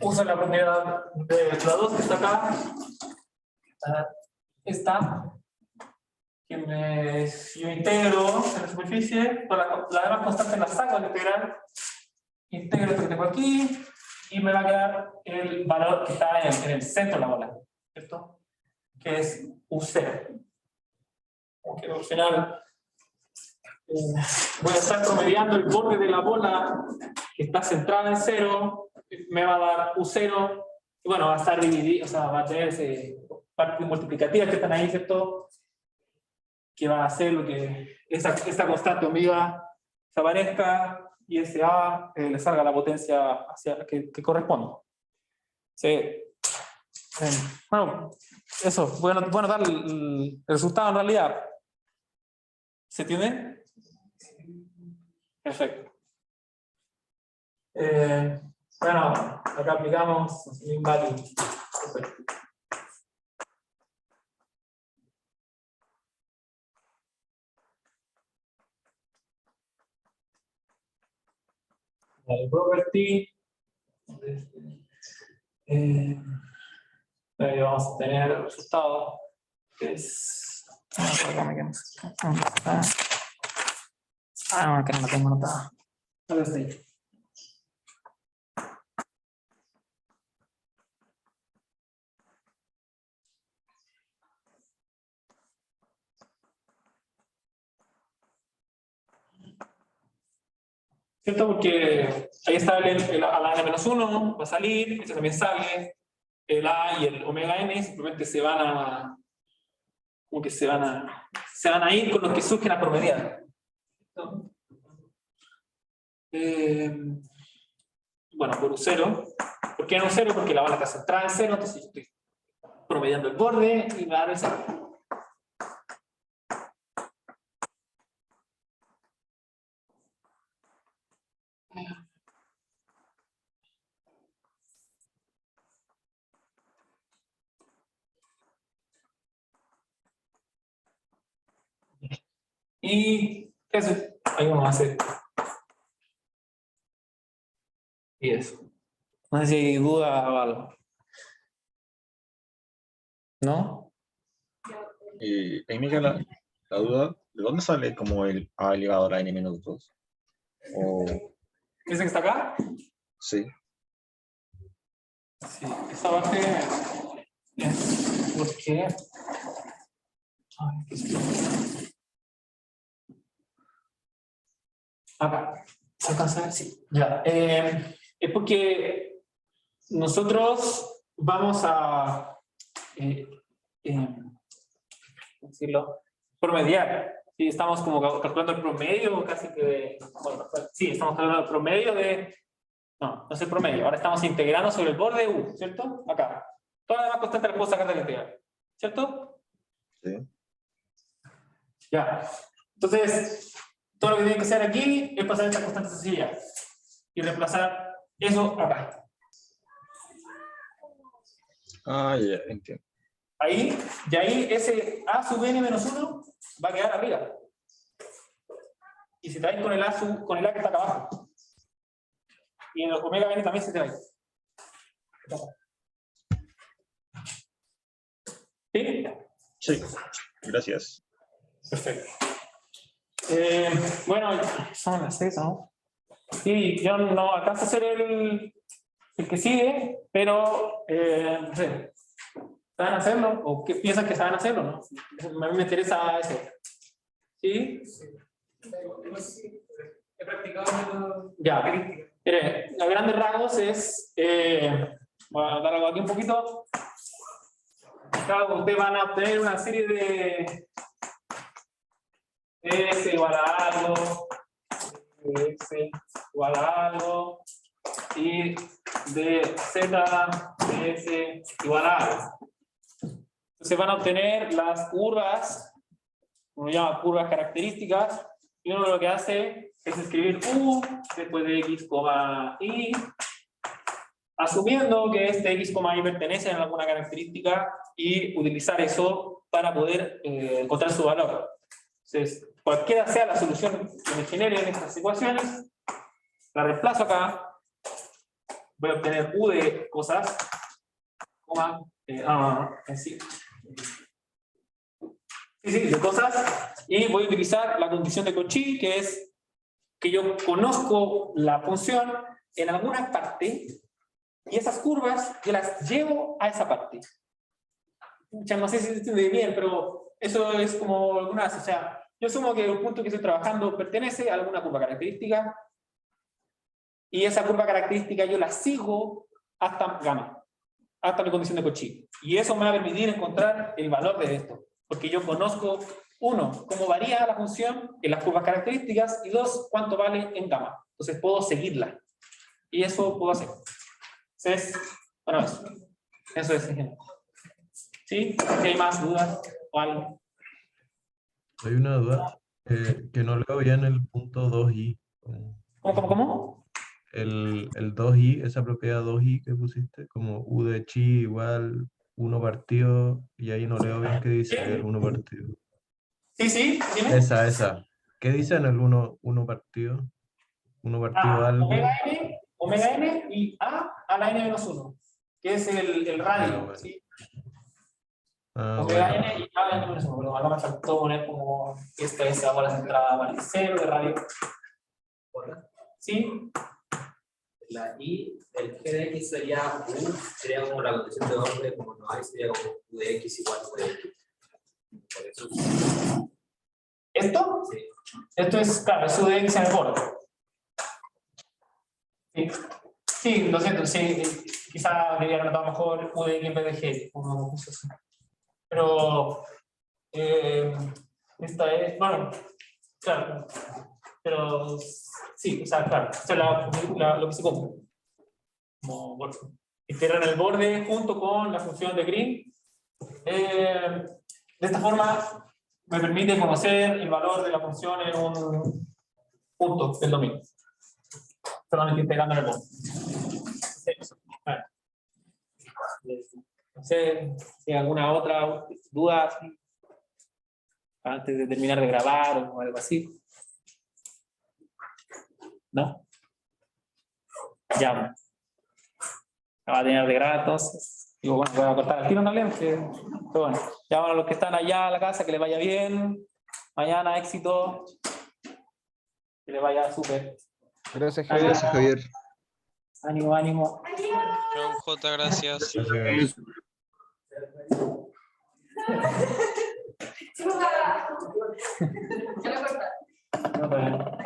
Speaker 6: uso la propiedad de la 2 que está acá. Esta, que si yo integro en la superficie, la demás constante la saco al integral, integro esto que tengo aquí, y me va a quedar el valor que está en el centro de la bola, ¿cierto? Que es U0. Aunque al final voy a estar promediando el borde de la bola que está centrada en 0, me va a dar U0, y bueno, va a estar dividido, o sea, va a tener ese parte multiplicativa que están ahí, ¿cierto? Que va a hacer lo que esta constante omega se aparezca y ese A le salga la potencia hacia que corresponde. Sí. Bueno, eso, bueno dar el resultado en realidad. ¿Se entiende? Perfecto. Bueno, acá aplicamos value. Perfecto. El property. Ahí vamos a tener el resultado que es. No, que no la tengo anotada. ¿Dónde está ahí? ¿Cierto? Porque ahí está el a la n-1, va a salir, este también sale, el a y el omega n simplemente se van a, como que se van a ir con los que surgen a promediar. ¿No? Bueno, por U0. ¿Por qué en U0? Porque la bola está centrada en 0, entonces yo estoy promediando el borde y me va a dar el 0. Y eso, ahí vamos a hacer. Y eso. No sé si hay duda o algo. ¿No?
Speaker 4: Ahí me queda la duda, ¿de dónde sale como el A elevado a la n-2? O,
Speaker 1: ¿Ese que está acá?
Speaker 4: sí,
Speaker 1: Sí, esa parte es porque Acá. ¿Se alcanza a ver? Sí. Ya. Es porque nosotros vamos a ¿cómo decirlo? Promediar. Sí, estamos como calculando el promedio, casi que. Bueno, sí, estamos calculando el promedio de. No es el promedio. Ahora estamos integrando sobre el borde de U, ¿cierto? Acá. Todas las demás constantes las puedo sacar de la integral, ¿cierto?
Speaker 4: Sí.
Speaker 1: Ya. Entonces, todo lo que tiene que hacer aquí es pasar esta constante sencilla y reemplazar eso acá.
Speaker 4: Ah, ya, entiendo.
Speaker 1: Ahí, y ahí ese A sub n menos 1 va a quedar arriba. Y se trae con el A que está acá abajo. Y en el omega n también se trae. ¿Sí?
Speaker 4: Sí, gracias.
Speaker 1: Perfecto. Bueno, son las 6, ¿no? Sí, yo no alcanzo a hacer el que sigue, pero no sé. ¿Saben hacerlo? ¿O qué piensan que saben hacerlo? ¿No? A mí me interesa eso. ¿Sí?
Speaker 6: He practicado.
Speaker 1: Ya. Mire, a grandes rasgos es. Voy a dar algo aquí un poquito. Claro, ustedes van a obtener una serie de. S igual a algo. X igual a algo. Y de Z, S igual a algo. Entonces van a obtener las curvas, uno llama curvas características, y uno lo que hace es escribir U después de X, Y, asumiendo que este X, Y pertenece a alguna característica y utilizar eso para poder encontrar su valor. Entonces, cualquiera sea la solución que me genere en estas ecuaciones, la reemplazo acá, voy a obtener U de cosas, de cosas, y voy a utilizar la condición de Cauchy, que es que yo conozco la función en alguna parte, y esas curvas yo las llevo a esa parte. No sé si se entiende bien, pero eso es como algunas, o sea, yo asumo que el punto que estoy trabajando pertenece a alguna curva característica, y esa curva característica yo la sigo hasta gamma, hasta mi condición de Cauchy. Y eso me va a permitir encontrar el valor de esto, porque yo conozco, uno, cómo varía la función en las curvas características, y dos, cuánto vale en gamma. Entonces puedo seguirla. Y eso puedo hacer. Entonces, bueno, eso es en general. ¿Sí? ¿Hay más dudas o algo?
Speaker 8: Hay una duda que no leo bien el punto 2i.
Speaker 1: ¿Cómo?
Speaker 8: El 2i, esa propiedad 2i que pusiste, como u de chi igual 1 partido, y ahí no leo bien qué dice el 1 partido.
Speaker 1: Sí, dime.
Speaker 8: Esa. ¿Qué dice en el 1 partido? 1 partido algo.
Speaker 1: Omega n y a la n menos 1, que es el radio.
Speaker 8: Bueno.
Speaker 1: ¿Sí?
Speaker 8: Bueno.
Speaker 1: N y a la n menos 1, pero acá me faltó poner como esta es ahora la entrada vale 0 de radio. ¿Sí?
Speaker 3: La I, el G de X sería U, sería como la condición de orden, como no hay, sería como U de X igual a U de X. Por eso.
Speaker 1: ¿Esto?
Speaker 3: Sí.
Speaker 1: Esto es, claro, es U de X en el borde. Sí, lo siento, sí, quizá debería haber notado mejor U de X en vez de G. Pero esta es, bueno, claro, pero sí, o sea, claro, esto es lo que se cumple. Como, bueno, integrar el borde junto con la función de Green. De esta forma me permite conocer el valor de la función en un punto del dominio. Solamente integrando en el borde. Bueno. No sé si hay alguna otra duda antes de terminar de grabar o algo así. ¿No? Ya. La va a tener de grabar entonces. Digo, bueno, voy a cortar el tiro también. Pero bueno, ya van a los que están allá a la casa, que les vaya bien. Mañana éxito. Que les vaya súper.
Speaker 7: Gracias, Javier.
Speaker 9: Gracias, Javier.
Speaker 1: Ánimo.
Speaker 9: Chao, Jota, gracias.
Speaker 8: Gracias.
Speaker 5: Ya lo cortaste.
Speaker 1: No, está bien.